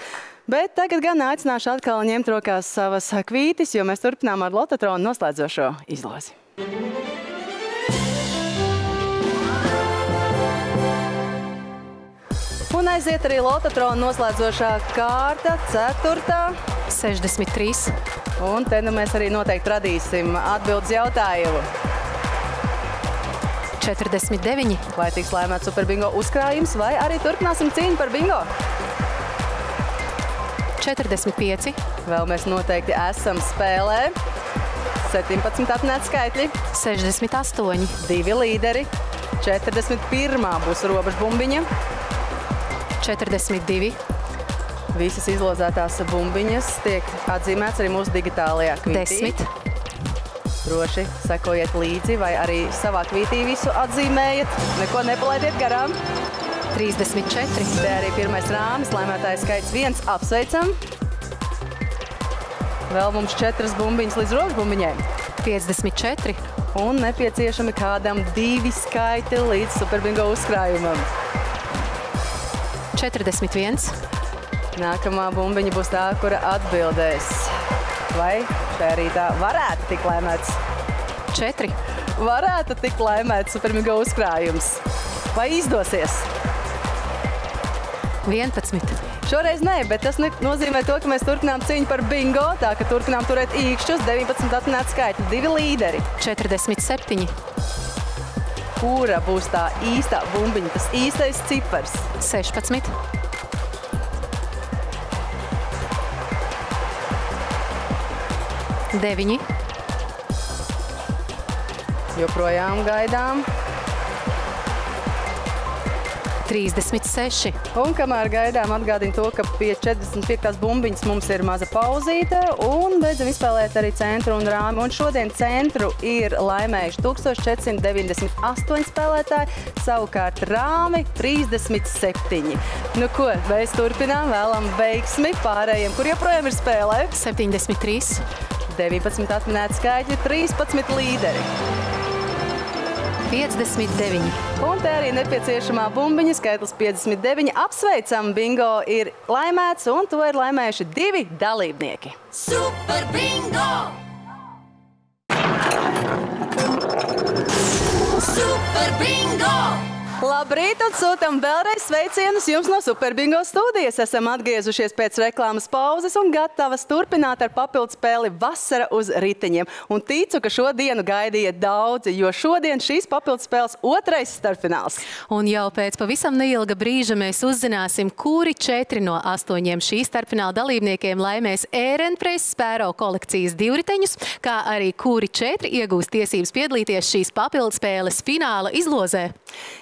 bet tagad gan aicināšu atkal ņemt rokās savas kvītis, jo mēs turpinām ar Lototronu noslēdzošo izlozi. Un aiziet arī Lototronu noslēdzošā kārta, 4. 63. Un te mēs arī noteikti radīsim atbildes jautājumu. 49. Vai tiks laimēts Superbingo uzkrājums, vai arī turpināsim cīņu par bingo? 45. Vēl mēs noteikti esam spēlē. 17 atnēc skaitļi. 68. 2 līderi. 41. būs robežbumbiņa. 42. Visas izlozētās bumbiņas tiek atzīmēts arī mūsu digitālajā kvītī. 10. Droši sekojiet līdzi vai arī savā kvītī visu atzīmējiet. Neko nepalaidiet garām. 34. Te arī pirmais rāmis, laimētājs skaits 1. Apsveicam. Vēl mums 4 bumbiņas līdz robežbumbiņai. 54. Un nepieciešami kādam 2 skaiti līdz Superbingo uzkrājumam. 41. Nākamā bumbiņa būs tā, kura atbildēs. Vai šajā rītā varētu tikt laimēts? 4. Varētu tikt laimēts Superbingo uzkrājums. Vai izdosies? 11. Šoreiz nē, bet tas nozīmē to, ka mēs turpinām cīņu par bingo, tā ka turpinām turēt īkšķus, 19 atnēc skaitļi, 2 līderi. 47. kura būs tā īstā bumbiņa, tas īstais cipars? 16. 9. Joprojām gaidām. 36. Un kamēr gaidām, atgādinu to, ka pie 45. bumbiņas mums ir maza pauzīte un beidzam izspēlēt arī centru un rāmi. Un šodien centru ir laimējuši 1498 spēlētāji, savukārt rāmi 37. Nu ko, mēs turpinām, vēlam veiksmi pārējiem, kur joprojām ir spēlē. 73. 19 atminēti skaitļi, 13 līderi. 59. Un te arī nepieciešamā bumbiņa, skaitlis 59. Apsveicam, bingo ir laimēts, un to ir laimējuši 2 dalībnieki. Super bingo! Super bingo! Labrīt, un sūtam vēlreiz sveicienus jums no Super Bingo studijas. Esam atgriezušies pēc reklāmas pauzes un gatavas turpināt ar papildu spēli Vasara uz riteņiem. Un ticu, ka šodienu gaidīja daudzi, jo šodien šīs papildu spēles otrais starpfināls. Un jau pēc pavisam neilga brīža mēs uzzināsim, kuri 4 no 8 šī starpfināla dalībniekiem laimēs Ehrenpreis Spēro kolekcijas divriteņus, kā arī kuri 4 iegūs tiesības piedalīties šīs papildu spēles fināla izlozē.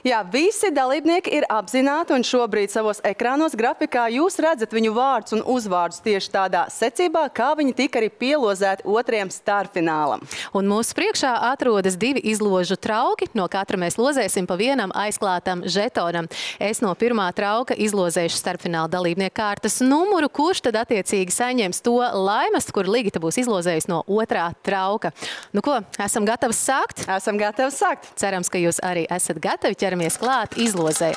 Jā, visi dalībnieki ir apzināti, un šobrīd savos ekrānos grafikā jūs redzat viņu vārdus un uzvārdus tieši tādā secībā, kā viņi tika arī pielozēti otrajam starpfinālam. Un mūsu priekšā atrodas 2 izložu trauki, no katra mēs lozēsim pa vienam aizklātam žetonam. Es no pirmā trauka izlozēšu starpfināla dalībnieku kārtas numuru, kurš tad attiecīgi saņems to laimestu, kur Ligita būs izlozējusi no otrā trauka. Nu ko, esam gatavi sākt? Esam gatavi sākt. Cerams, ka jūs arī esat gatavi. Ķeramies klāt izlozē.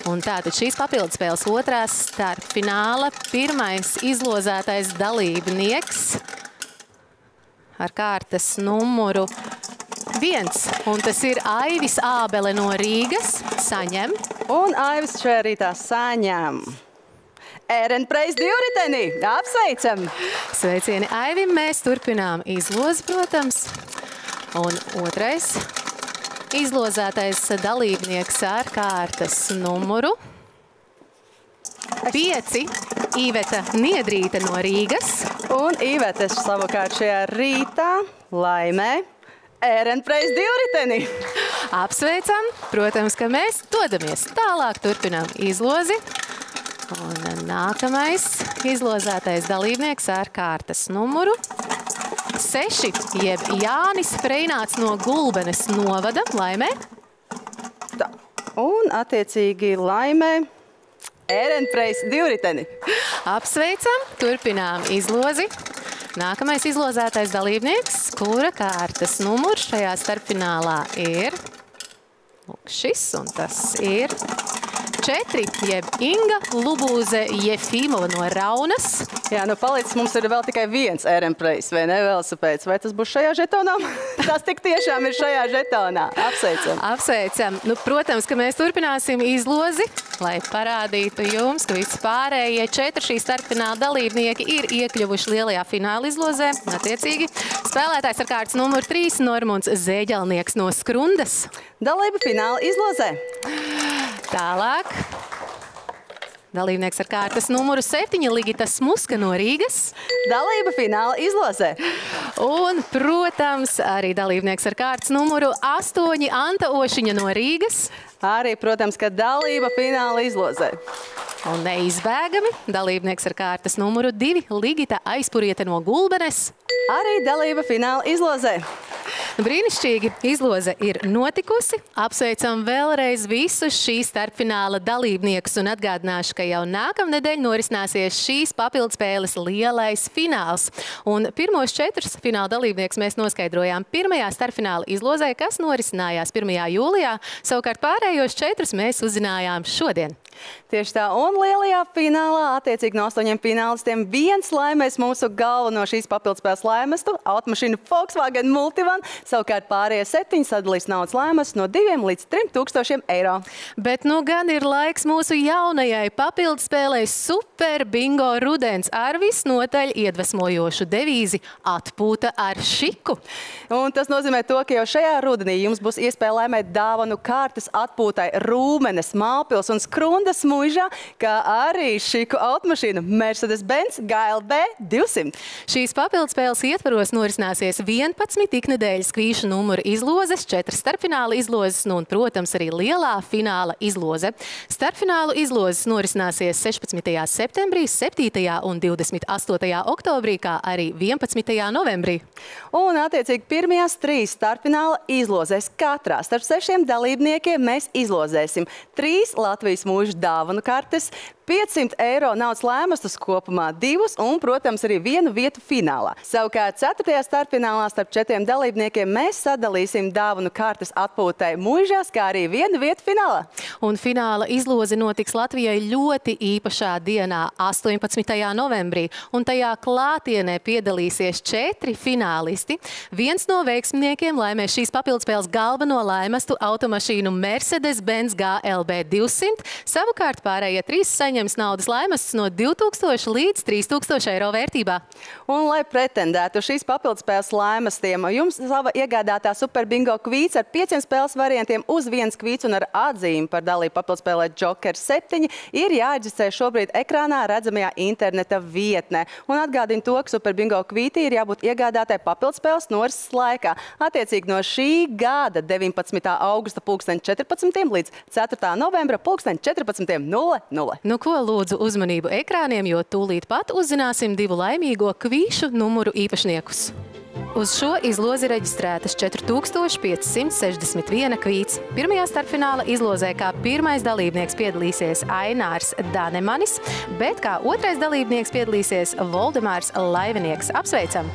Un tātad šīs papildu spēles otrās starpfināla pirmais izlozētais dalībnieks ar kārtas numuru 1. Un tas ir Aivis Ābele no Rīgas. Saņem. Un Aivis šajā rītā saņem Ehrenpreis divriteni. Apsveicam! Sveicieni Aivim. Mēs turpinām izlozi, protams. Un otrais izlozētais dalībnieks ar kārtas numuru 5. Iveta Niedrīte no Rīgas. Un Iveta savukārt šajā rītā laimē Ehrenpreis divriteni. Apsveicam! Protams, ka mēs dodamies tālāk, turpinām izlozi. Un nākamais izlozētais dalībnieks ar kārtas numuru 6, jeb Jānis Freināts no Gulbenes novada, laimē. Tā. Un attiecīgi laimē Ehrenpreis divriteni. Apsveicam, turpinām izlozi. Nākamais izlozētais dalībnieks, kura kārtas numurs šajā starpfinālā ir šis, un tas ir 4, jeb Inga Lubūze Jefimova no Raunas. Jā, nu palicis mums ir vēl tikai 1 Ehrenpreis, vai ne, velosipēds? Vai tas būs šajā žetonā? Tas tik tiešām ir šajā žetonā. Apsveicam. Apsveicam. Nu, protams, ka mēs turpināsim izlozi, lai parādītu jums, ka visi pārējie 4 šī starpfināla dalībnieki ir iekļuvuši lielajā fināla izlozē. Attiecīgi, spēlētājs ar kārtas numuru 3 Normunds Zēģelnieks no Skrundas. Dalība fināla izlozē. Tālāk. Dalībnieks ar kārtas numuru 7 Ligita Smuska no Rīgas. Dalība fināla izlozē. Un, protams, arī dalībnieks ar kārtas numuru 8 Anta Ošiņa no Rīgas. Arī, protams, ka dalība fināla izlozē. Un neizbēgami dalībnieks ar kārtas numuru 2 Ligita Aizpuriete no Gulbenes. Arī dalība fināla izlozē. Brīnišķīgi izloze ir notikusi. Apsveicam vēlreiz visus šīs starpfināla dalībniekus un atgādināšu, ka jau nākamnedēļ norisināsies šīs papildspēles lielais fināls. Un pirmos 4 fināla dalībniekus mēs noskaidrojām pirmajā starpfināla izlozē, kas norisinājās 1. jūlijā. Savukārt pārējos 4 mēs uzzinājām šodien. Tieši tā, un lielajā finālā, attiecīgi no 8 finālistiem, 1 laimēs mūsu galveno šīs papildspēles laimestu, automašīnu Volkswagen Multivan, Savukārt pārējie 7 sadalīs naudas laimas no 2 līdz 3 tūkstošiem eiro. Bet nu gan ir laiks mūsu jaunajai papildspēlei Super Bingo rudens ar visnotaļ iedvesmojošu devīzi Atpūta ar šiku. Un tas nozīmē to, ka jau šajā rudenī jums būs iespēja laimēt dāvanu kārtas atpūtai Rūmenes, Mālpils un Skrundas muižā, kā arī šiku automašīnu Mercedes-Benz GLB 200. Šīs papildspēles ietvaros norisināsies 11 iknedēļas kvīšu numuru izlozes, 4 starpfināla izlozes, un, protams, arī lielā fināla izloze. Starpfinālu izlozes norisināsies 16. septembrī, 7. un 28. oktobrī, kā arī 11. novembrī. Un, attiecīgi, pirmajās 3 starpfināla izlozēs katrā starp 6 dalībniekiem mēs izlozēsim 3 Latvijas mūža dāvanu kartes, 500 eiro naudas lēmastus kopumā 2 un, protams, arī 1 vietu finālā. Savukārt 4. starpfinālā starp 4 dalībniekiem mēs sadalīsim dāvanu kartes atpūtai muižās, kā arī 1 vietu finālā. Un fināla izloze notiks Latvijai ļoti īpašā dienā, 18. novembrī, un tajā klātienē piedalīsies 4 finālisti. Viens no veiksminiekiem laimēs šīs papildspēles galveno laimastu automašīnu Mercedes-Benz GLB 200, savukārt pārējie 3 saņems naudas laimastus no 2000 līdz 3000 eiro vērtībā. Un, lai pretendētu šīs papildspēles laimastiem, jums sava iegādātā Super Bingo kvīts ar 5 spēles variantiem uz 1 kvīts un ar atzīmi par dalību papildspēlē Joker 7 ir jāreģistrē šobrīd ekrānā redzamajā interneta vietnē. Un atgādina to, ka Super Bingo kvītī ir jābūt iegādātai papildspēles norises laikā. Attiecīgi no šī gada 19. augusta 14. līdz 4. novembra 14.00. Nu, ko lūdzu uzmanību ekrāniem, jo tūlīt pat uzzināsim 2 laimīgo kvīšu numuru īpašniekus. Uz šo izlozi reģistrētas 4561 kvīts. Pirmajā starpfināla izlozē kā pirmais dalībnieks piedalīsies Ainārs Danemanis, bet kā otrais dalībnieks piedalīsies Voldemārs Laivinieks. Apsveicam!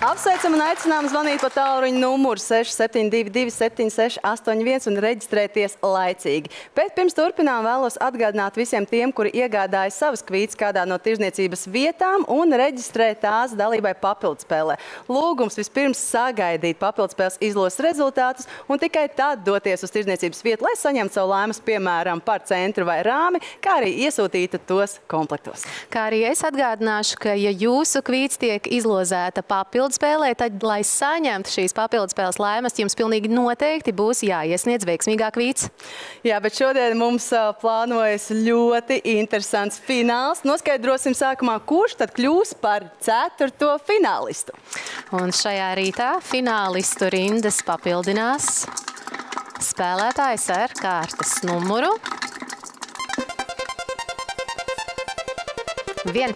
Apsveicam un aicinām zvanīt pa tālruņa numuru 6722 7681 un reģistrēties laicīgi. Bet pirms turpinām vēlos atgādināt visiem tiem, kuri iegādājas savas kvītas kādā no tirzniecības vietām un reģistrē tās dalībai papildspēlē. Lūgums vispirms sagaidīt papildspēles izlozes rezultātus un tikai tad doties uz tirzniecības vietu, lai saņemtu savu laimas, piemēram, par centru vai rāmi, kā arī iesūtītu tos komplektos. Kā arī es atgādināšu, ka ja jūsu kvīts tiek izlozēta papildspēlē, tad, lai saņemtu šīs papildspēles laimas, jums pilnīgi noteikti būs jāiesniedz veiksmīgā kvīts. Jā, bet šodien mums plānojas ļoti interesants fināls. Noskaidrosim sākumā, kurš tad kļūs par 4. finālistu. Un šajā rītā finālistu rindas papildinās spēlētājs ar kārtas numuru 1.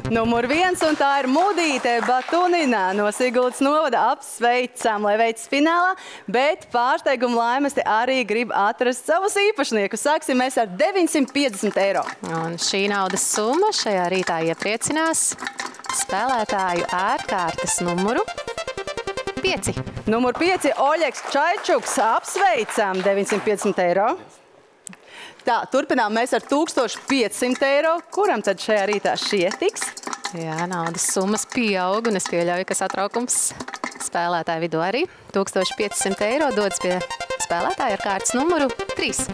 Numur 1, un tā ir Mudīte Batunina no Siguldas novada. Apsveicam, lai veids finālā, bet pārsteiguma laimesti arī grib atrast savus īpašniekus. Sāksim mēs ar 950 eiro. Un šī naudas summa šajā rītā iepriecinās spēlētāju ar kārtas numuru 5. Numur 5, Oļeks Čaičuks. Apsveicam, 950 eiro. Tā, turpinām mēs ar 1500 eiro. Kuram tad šajā rītā šie tiks? Jā, naudas summas pieaug, un es pieļauju, ka satraukums spēlētāju vidū arī. 1500 eiro dodas pie spēlētāja ar kārtas numuru 3.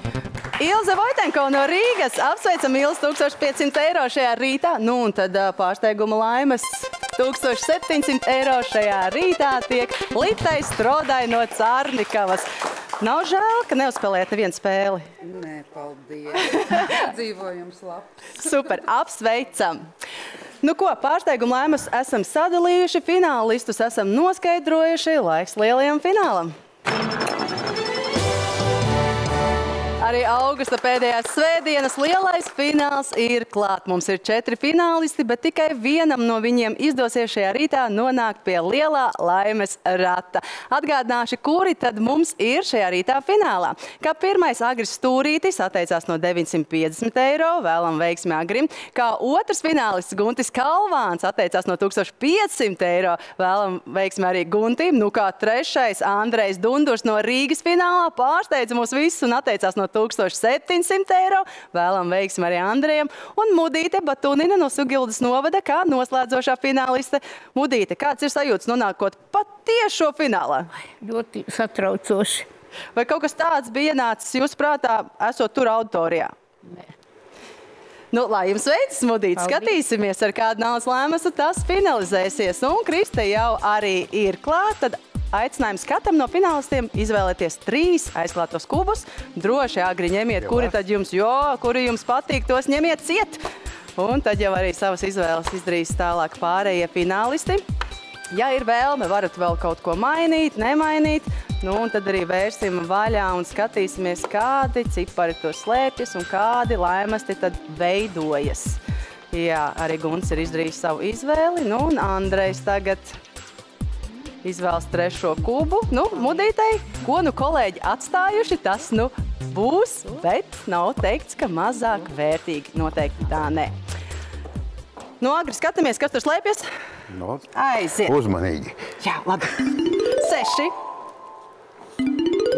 Ilze Vojtenko no Rīgas. Apsveicam, Ilze, 1500 eiro šajā rītā. Nu, un tad pārsteiguma laimes 1700 eiro šajā rītā tiek Litai Strodai no Cārnikavas. Nav žēl, ka neuzspēlēt nevienu spēli. Nē, paldies. Dzīvojums labs. Super, apsveicam. Nu ko, pārsteiguma laimas esam sadalījuši, finālistus esam noskaidrojuši, laiks lielajam finālam. Arī augusta pēdējās svētdienas lielais fināls ir klāt. Mums ir 4 finālisti, bet tikai vienam no viņiem izdosies šajā rītā nonākt pie lielā laimes rata. Atgādināšu, kuri tad mums ir šajā rītā finālā. Kā pirmais Agris Stūrītis atteicās no 950 eiro, vēlam veiksmi Agrim. Kā otrs finālists Guntis Kalvāns atteicās no 1500 eiro, vēlam veiksmi arī Guntim. Nu kā trešais Andrejs Dundurs no Rīgas finālā pārsteidza mūs visus un atteicās no 1700 eiro. Vēlam veiksmi arī Andrejam. Un Mudīte Batunina no Sugildas novada kā noslēdzošā fināliste. Mudīte, kāds ir sajūtas nonākot patiešo finālā? Ļoti satraucoši. Vai kaut kas tāds bija ienācis jūsu prātā, esot tur auditorijā? Nē. Nu, lai jums veicas, Mudīte, skatīsimies, ar kādu naudas lēmumu tas finalizēsies. Un Kriste jau arī ir klāt, tad aicinājums katram no finālistiem izvēlēties 3 aizklātos kubus. Droši agri ņemiet, kuri jums patīk, tos ņemiet ciet. Un tad jau arī savas izvēles izdarīs tālāk pārējie finālisti. Ja ir vēlme, varat vēl kaut ko mainīt, nemainīt. Nu, un tad arī vērsim vaļā un skatīsimies, kādi cipari tur slēpjas un kādi laimasti tad veidojas. Jā, arī Gunts ir izdarījis savu izvēli. Nu, un Andrejs tagad izvēlas 3. kubu. Nu, Mudītei, ko nu kolēģi atstājuši, tas nu būs, bet nav teikts, ka mazāk vērtīgi. Noteikti tā ne. Nu, agri skatāmies, kas tur slēpjas. No, aiziet. Uzmanīgi. Jā, labi. 6.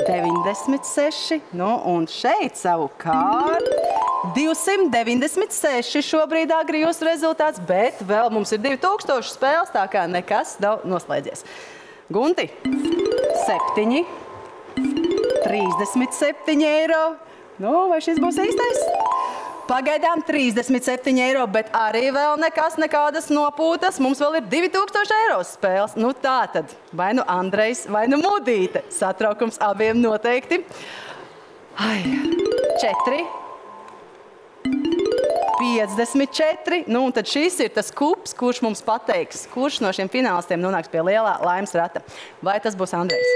96. Nu, un šeit savukārt 296 šobrīd agri jūsu rezultāts, bet vēl mums ir 2000 spēles, tā kā nekas nav noslēdzies. Gunti, 7. 37 eiro. Nu, vai šis būs īstais? Pagaidām 37 eiro, bet arī vēl nekas, nekādas nopūtas. Mums vēl ir 2000 eiro spēles. Nu tā tad, vai nu Andrejs, vai nu Mudīte. Satraukums abiem noteikti. 4. 54. Nu un tad šis ir tas kups, kurš mums pateiks, kurš no šiem finālistiem nonāks pie lielā laimes rata. Vai tas būs Andrejs?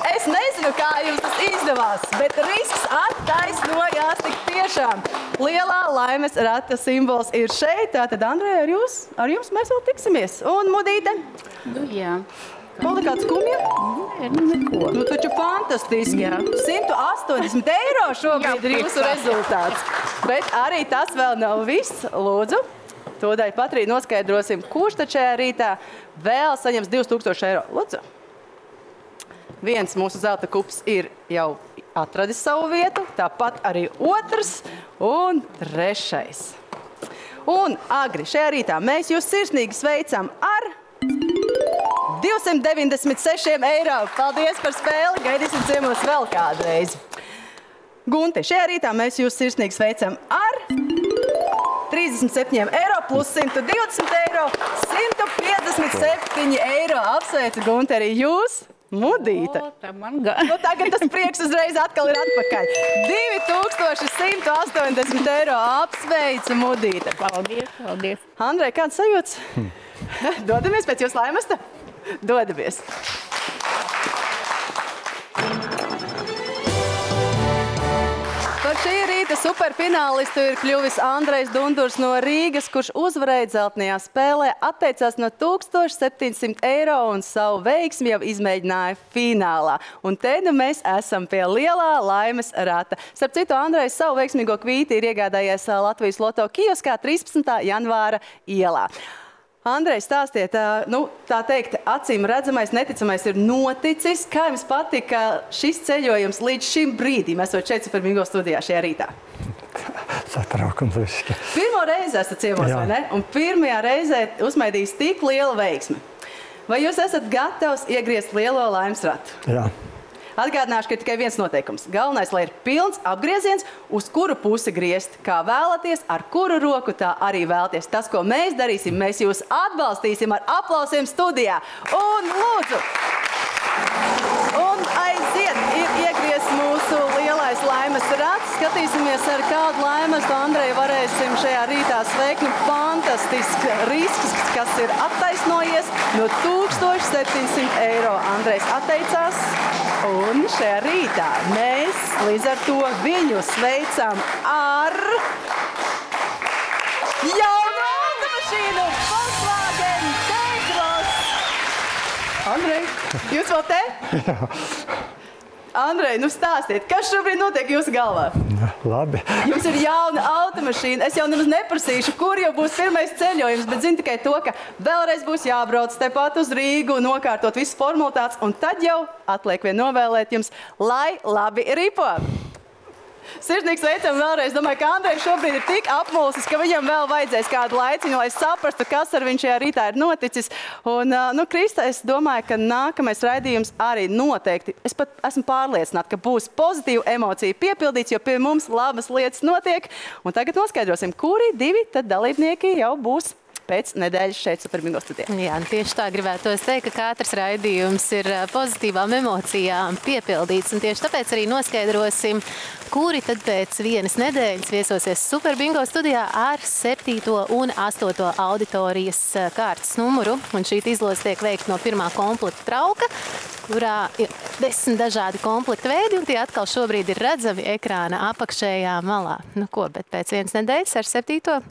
Es nezinu, kā jums tas izdevās, bet risks attaisnojās tik tiešām. Lielā laimes rata simbols ir šeit. Tātad, Andrej, ar jums mēs vēl tiksimies. Un Mudīte? Nu, jā. Palikāt skumja? Nē, neko. Nu, taču fantastiski. Jā. 180 eiro šobrīd ir jūsu rezultāts. Bet arī tas vēl nav viss. Lūdzu, tūdaļ pat arī noskaidrosim, kurš tad šajā rītā vēl saņems 2000 eiro. Lūdzu. Viens mūsu zelta kups ir jau atradis savu vietu, tāpat arī otrs un 3. Un agri šajā rītā mēs jūs sirsnīgi sveicam ar 296 eiro. Paldies par spēli, gaidīsim ciemos vēl kādu reizi. Gunti, šajā rītā mēs jūs sirsnīgi sveicam ar 37 eiro plus 120 eiro, 157 eiro. Apsveicu, Gunti, arī jūs. Mudīte. Nu, tagad tas prieks uzreiz atkal ir atpakaļ. 2180 eiro. Apsveicu, Mudīte. Paldies, paldies. Andrej, kāds sajūts? Dodamies pēc jūsu laimesta? Dodamies. Par šī rīta superfinālistu ir kļuvis Andrejs Dundurs no Rīgas, kurš uzvarēja dzeltenajā spēlē, atteicās no 1700 eiro un savu veiksmi jau izmēģināja finālā. Un te nu mēs esam pie lielā laimes rata. Starp citu, Andrejs savu veiksmīgo kvīti ir iegādājies Latvijas Loto kioskā 13. janvāra ielā. Andrej, stāstiet, tā teikt, acīm redzamais, neticamais ir noticis. Kā jums patika šis ceļojums līdz šim brīdim, esot šeit Super Bingo studijā šajā rītā? Satraukums viski. Pirmo reizi esat ciemos, vai ne? Un pirmajā reizē uzmaidījis tik liela veiksme. Vai jūs esat gatavs iegriezt lielo laimes ratu? Jā. Atgādināšu, ka ir tikai viens noteikums. Galvenais, lai ir pilns apgrieziens, uz kuru pusi griezt, kā vēlaties, ar kuru roku tā arī vēlaties. Tas, ko mēs darīsim, mēs jūs atbalstīsim ar aplausiem studijā. Un lūdzu! Un aiziet, ir iegriezts mūsu lielais laimes rats. Skatīsimies, ar kādu laimestu Andreju varēsim šajā rītā sveikt. Nu, fantastisks risks, kas ir attaisnojies no 1700 eiro. Andrejs atteicās. Un šajā rītā mēs līdz ar to viņu sveicam ar jaunu automašīnu Volkswagen T-Cross. Andrej, jūs vēl te? Jā. Andrej, nu stāstiet, kas šobrīd notiek jūsu galvā? Labi. Jums ir jauna automašīna. Es jau nemaz neprasīšu, kur jau būs pirmais ceļojums, bet zinu tikai to, ka vēlreiz būs jābrauc tepat uz Rīgu, nokārtot visas formalitātes, un tad jau atliek vien novēlēt jums, lai labi ripo. Sirsnīgs veicam vēlreiz. Domāju, ka Andrejs šobrīd ir tik apmulsis, ka viņam vēl vajadzēs kādu laiciņu, lai saprastu, kas ar viņš šajā rītā ir noticis. Un, Krista, es domāju, ka nākamais raidījums arī noteikti. Es pat esmu pārliecināta, ka būs pozitīva emocija piepildīts, jo pie mums labas lietas notiek. Un tagad noskaidrosim, kuri divi tad dalībnieki jau būs pēc nedēļas šeit Superbingo studijā. Jā, tieši tā gribētos teikt, ka katrs raidījums ir pozitīvām emocijām piepildīts, un tieši tāpēc arī noskaidrosim, kuri tad pēc vienas nedēļas viesosies Superbingo studijā ar 7. un 8. auditorijas kārtas numuru. Un šī izloze tiek veikta no pirmā komplekta trauka, kurā ir 10 dažādi komplekta veidi, un tie atkal šobrīd ir redzami ekrāna apakšējā malā. Nu ko, bet pēc vienas nedēļas ar 7.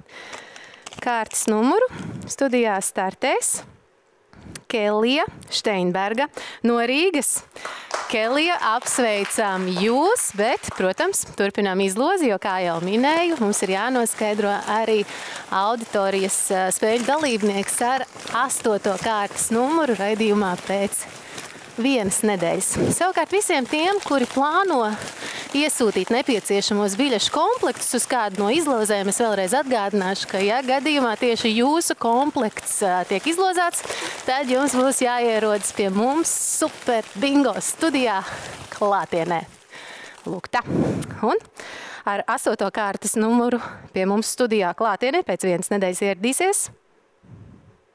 kārtas numuru studijā startēs Kelija Šteinberga no Rīgas. Kelija, apsveicam jūs, bet, protams, turpinām izlozi, jo, kā jau minēju, mums ir jānoskaidro arī auditorijas spēļu dalībnieks ar 8. kārtas numuru raidījumā pēc vienas nedēļas. Savukārt visiem tiem, kuri plāno iesūtīt nepieciešamos biļešu komplektus uz kādu no izlozēm, es vēlreiz atgādināšu, ka, ja gadījumā tieši jūsu komplekts tiek izlozēts, tad jums būs jāierodas pie mums Superbingo studijā klātienē. Lūk tā. Un ar 8. kārtas numuru pie mums studijā klātienē pēc vienas nedēļas ieradīsies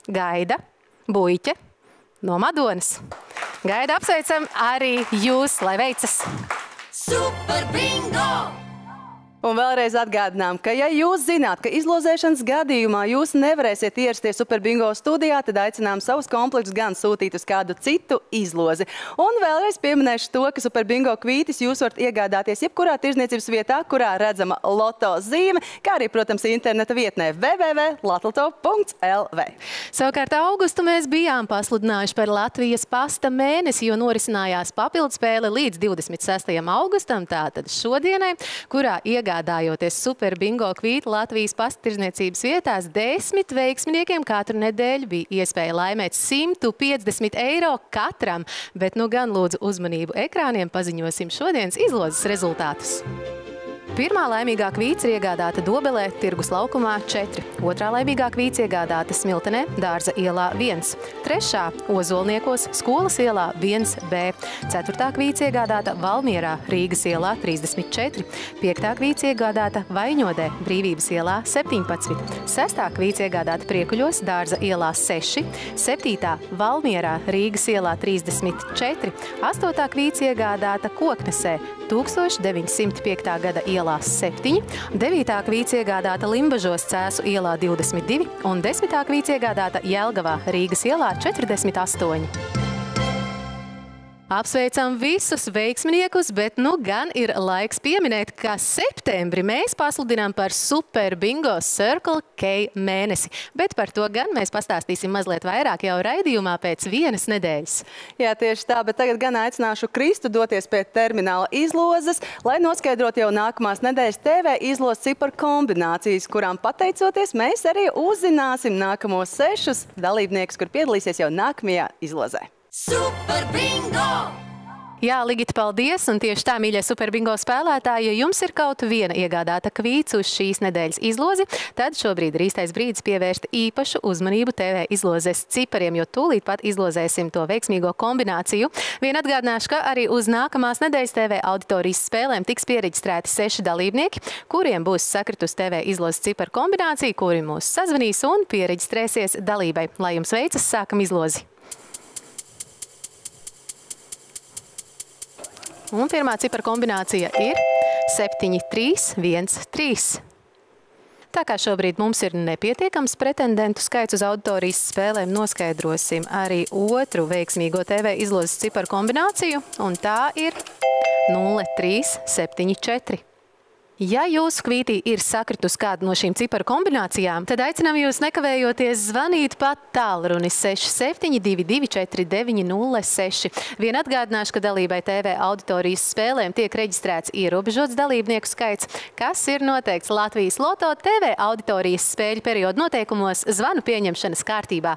Gaida Buiķe no Madonas. Gaida, apsveicam arī jūs, lai veicas! Superbingo! Un vēlreiz atgādinām, ka ja jūs zināt, ka izlozēšanas gadījumā jūs nevarēsiet ierasties Superbingo studijā, tad aicinām savus komplektus gan sūtīt uz kādu citu izlozi. Un vēlreiz pieminēšu to, ka Superbingo kvītis jūs varat iegādāties jebkurā tirzniecības vietā, kurā redzama loto zīme, kā arī, protams, interneta vietnē www.latloto.lv. Savukārt augustu mēs bijām pasludinājuši par Latvijas pasta mēnesi, jo norisinājās papildspēle līdz 26. augustam, tātad šodienai, kurā iegādājoties Superbingo kvīti Latvijas pastatirzniecības vietās, 10 veiksminiekiem katru nedēļu bija iespēja laimēt 150 eiro katram, bet nu gan lūdzu uzmanību ekrāniem paziņosim šodienas izlozes rezultātus. Pirmā laimīgā kvīts ir iegādāta Dobelē, Tirgus laukumā 4. Otrā laimīgā kvīts iegādāta Smiltenē, Dārza ielā 1. Trešā Ozolniekos, Skolas ielā 1B. Ceturtā kvīts iegādāta Valmierā, Rīgas ielā 34. Piektā kvīts iegādāta Vaiņodē, Brīvības ielā 17. Sestā kvīts iegādāta Priekuļos, Dārza ielā 6. Septītā Valmierā, Rīgas ielā 34. Astotā kvīts iegādāta Koknesē, 1905. gada ielā 7, 9. kvīts iegādāta Limbažos, Cēsu ielā 22 un 10. kvīts iegādāta Jelgavā, Rīgas ielā 48. Apsveicam visus veiksminiekus, bet nu gan ir laiks pieminēt, ka septembri mēs pasludinām par Superbingo Circle K mēnesi. Bet par to gan mēs pastāstīsim mazliet vairāk jau raidījumā pēc vienas nedēļas. Jā, tieši tā, bet tagad gan aicināšu Kristu doties pie termināla izlozes, lai noskaidrot jau nākamās nedēļas TV izlozes ciparu kombinācijas, kurām pateicoties mēs arī uzzināsim nākamos 6 dalībniekus, kur piedalīsies jau nākamajā izlozē. Superbingo! Jā, Ligita, paldies, un tieši tā, mīļie Superbingo spēlētāji, ja jums ir kaut viena iegādāta kvīts uz šīs nedēļas izlozi, tad šobrīd ir īstais brīdis pievērst īpašu uzmanību TV izlozes cipariem, jo tūlīt pat izlozēsim to veiksmīgo kombināciju. Vien atgādināšu, ka arī uz nākamās nedēļas TV auditorijas spēlēm tiks piereģistrēti 6 dalībnieki, kuriem būs sakritus TV izlozes ciparu kombinācija, kuri mūs sazvanīs un piereģistrēsies dalībai. Lai jums veicas, sākam izlozi! Un pirmā cipara kombinācija ir 7313. Tā kā šobrīd mums ir nepietiekams pretendentu skaits uz auditorijas spēlēm, noskaidrosim arī otru veiksmīgo TV izlozes ciparu kombināciju, un tā ir 0374. Ja jūsu kvītī ir sakritus kādu no šīm ciparu kombinācijām, tad aicinām jūs nekavējoties zvanīt pat tālruni 67224906. Vien atgādināšu, ka dalībai TV auditorijas spēlēm tiek reģistrēts ierobežots dalībnieku skaits, kas ir noteikts Latvijas Loto TV auditorijas spēļu periodu noteikumos zvanu pieņemšanas kārtībā.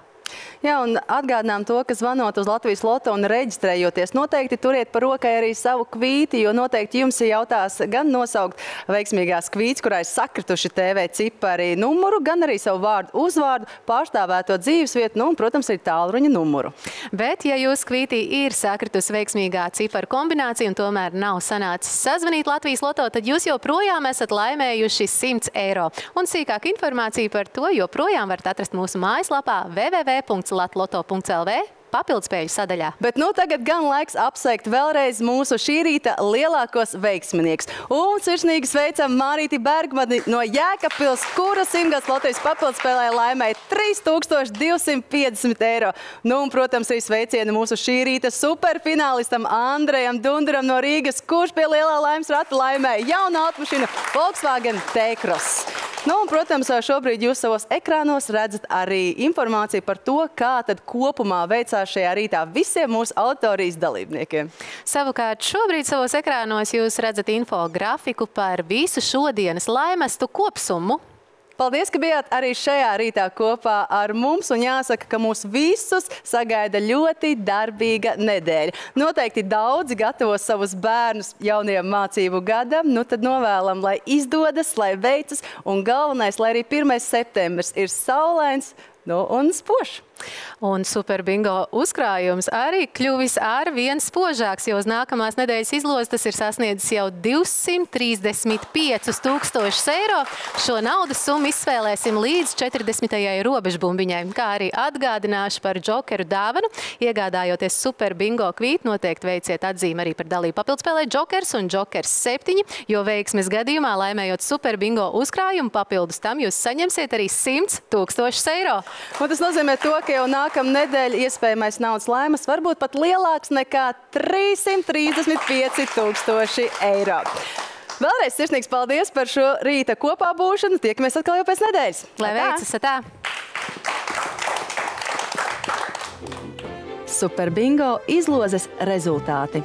Jā, un atgādinām to, ka zvanot uz Latvijas Loto un reģistrējoties, noteikti turiet par rokai arī savu kvīti, jo noteikti jums jautās gan nosaukt veiksmīgās kvīts, kurā ir sakrituši TV cipari numuru, gan arī savu vārdu uzvārdu, pārstāvēto dzīvesvietu, nu, un, protams, arī tālruņa numuru. Bet, ja jūs kvītī ir sakritusi veiksmīgā ciparu kombinācija un tomēr nav sanācis sazvanīt Latvijas Loto, tad jūs joprojām esat laimējuši 100 eiro. Un sīkāk informāciju par to joprojām varat atrast mūsu mājaslapā www.latloto.lv papildspēļu sadaļā. Bet nu tagad gan laiks apsveikt vēlreiz mūsu šī rīta lielākos veiksminieks. Un sirsnīgi sveicam Mārīti Bergmani no Jēkabpils, kura 100. loterijas papildspēlē laimēja 3250 eiro. Nu, un, protams, arī sveicienu mūsu šī rīta superfinālistam Andrejam Dunduram no Rīgas, kurš pie lielā laimes rata laimēja jaunu automašīnu Volkswagen T-Cross. Nu, un, protams, šobrīd jūs savos ekrānos redzat arī informāciju par to, kā tad kopumā veicās šajā rītā visiem mūsu auditorijas dalībniekiem. Savukārt šobrīd savos ekrānos jūs redzat infografiku par visu šodienas laimestu kopsummu. Paldies, ka bijāt arī šajā rītā kopā ar mums, un jāsaka, ka mūs visus sagaida ļoti darbīga nedēļa. Noteikti daudzi gatavo savus bērnus jaunajam mācību gadam, nu tad novēlam, lai izdodas, lai veicas, un galvenais, lai arī 1. septembris ir saulains, nu un spožs. Un Super Bingo uzkrājums arī kļuvis ar vien spožāks, jo uz nākamās nedēļas izlozes tas ir sasniedzis jau 235 000 eiro. Šo naudas summu izspēlēsim līdz 40. robežbumbiņai, kā arī atgādināšu par džokeru dāvanu. Iegādājoties Super Bingo kvīti, noteikti veiciet atzīmi arī par dalību papildspēlē džokers un džokers 7, jo veiksmes gadījumā laimējot Super Bingo uzkrājumu papildus tam jūs saņemsiet arī 100 000 eiro. Un tas nozīmē to, ka jau nākamā nedēļa iespējamais naudas laimes varbūt pat lielāks nekā 335 000 eiro. Vēlreiz sirsnīgs paldies par šo rīta kopā būšanu. Tiekamies atkal jau pēc nedēļas. Lai veicas, tā! Super Bingo izlozes rezultāti.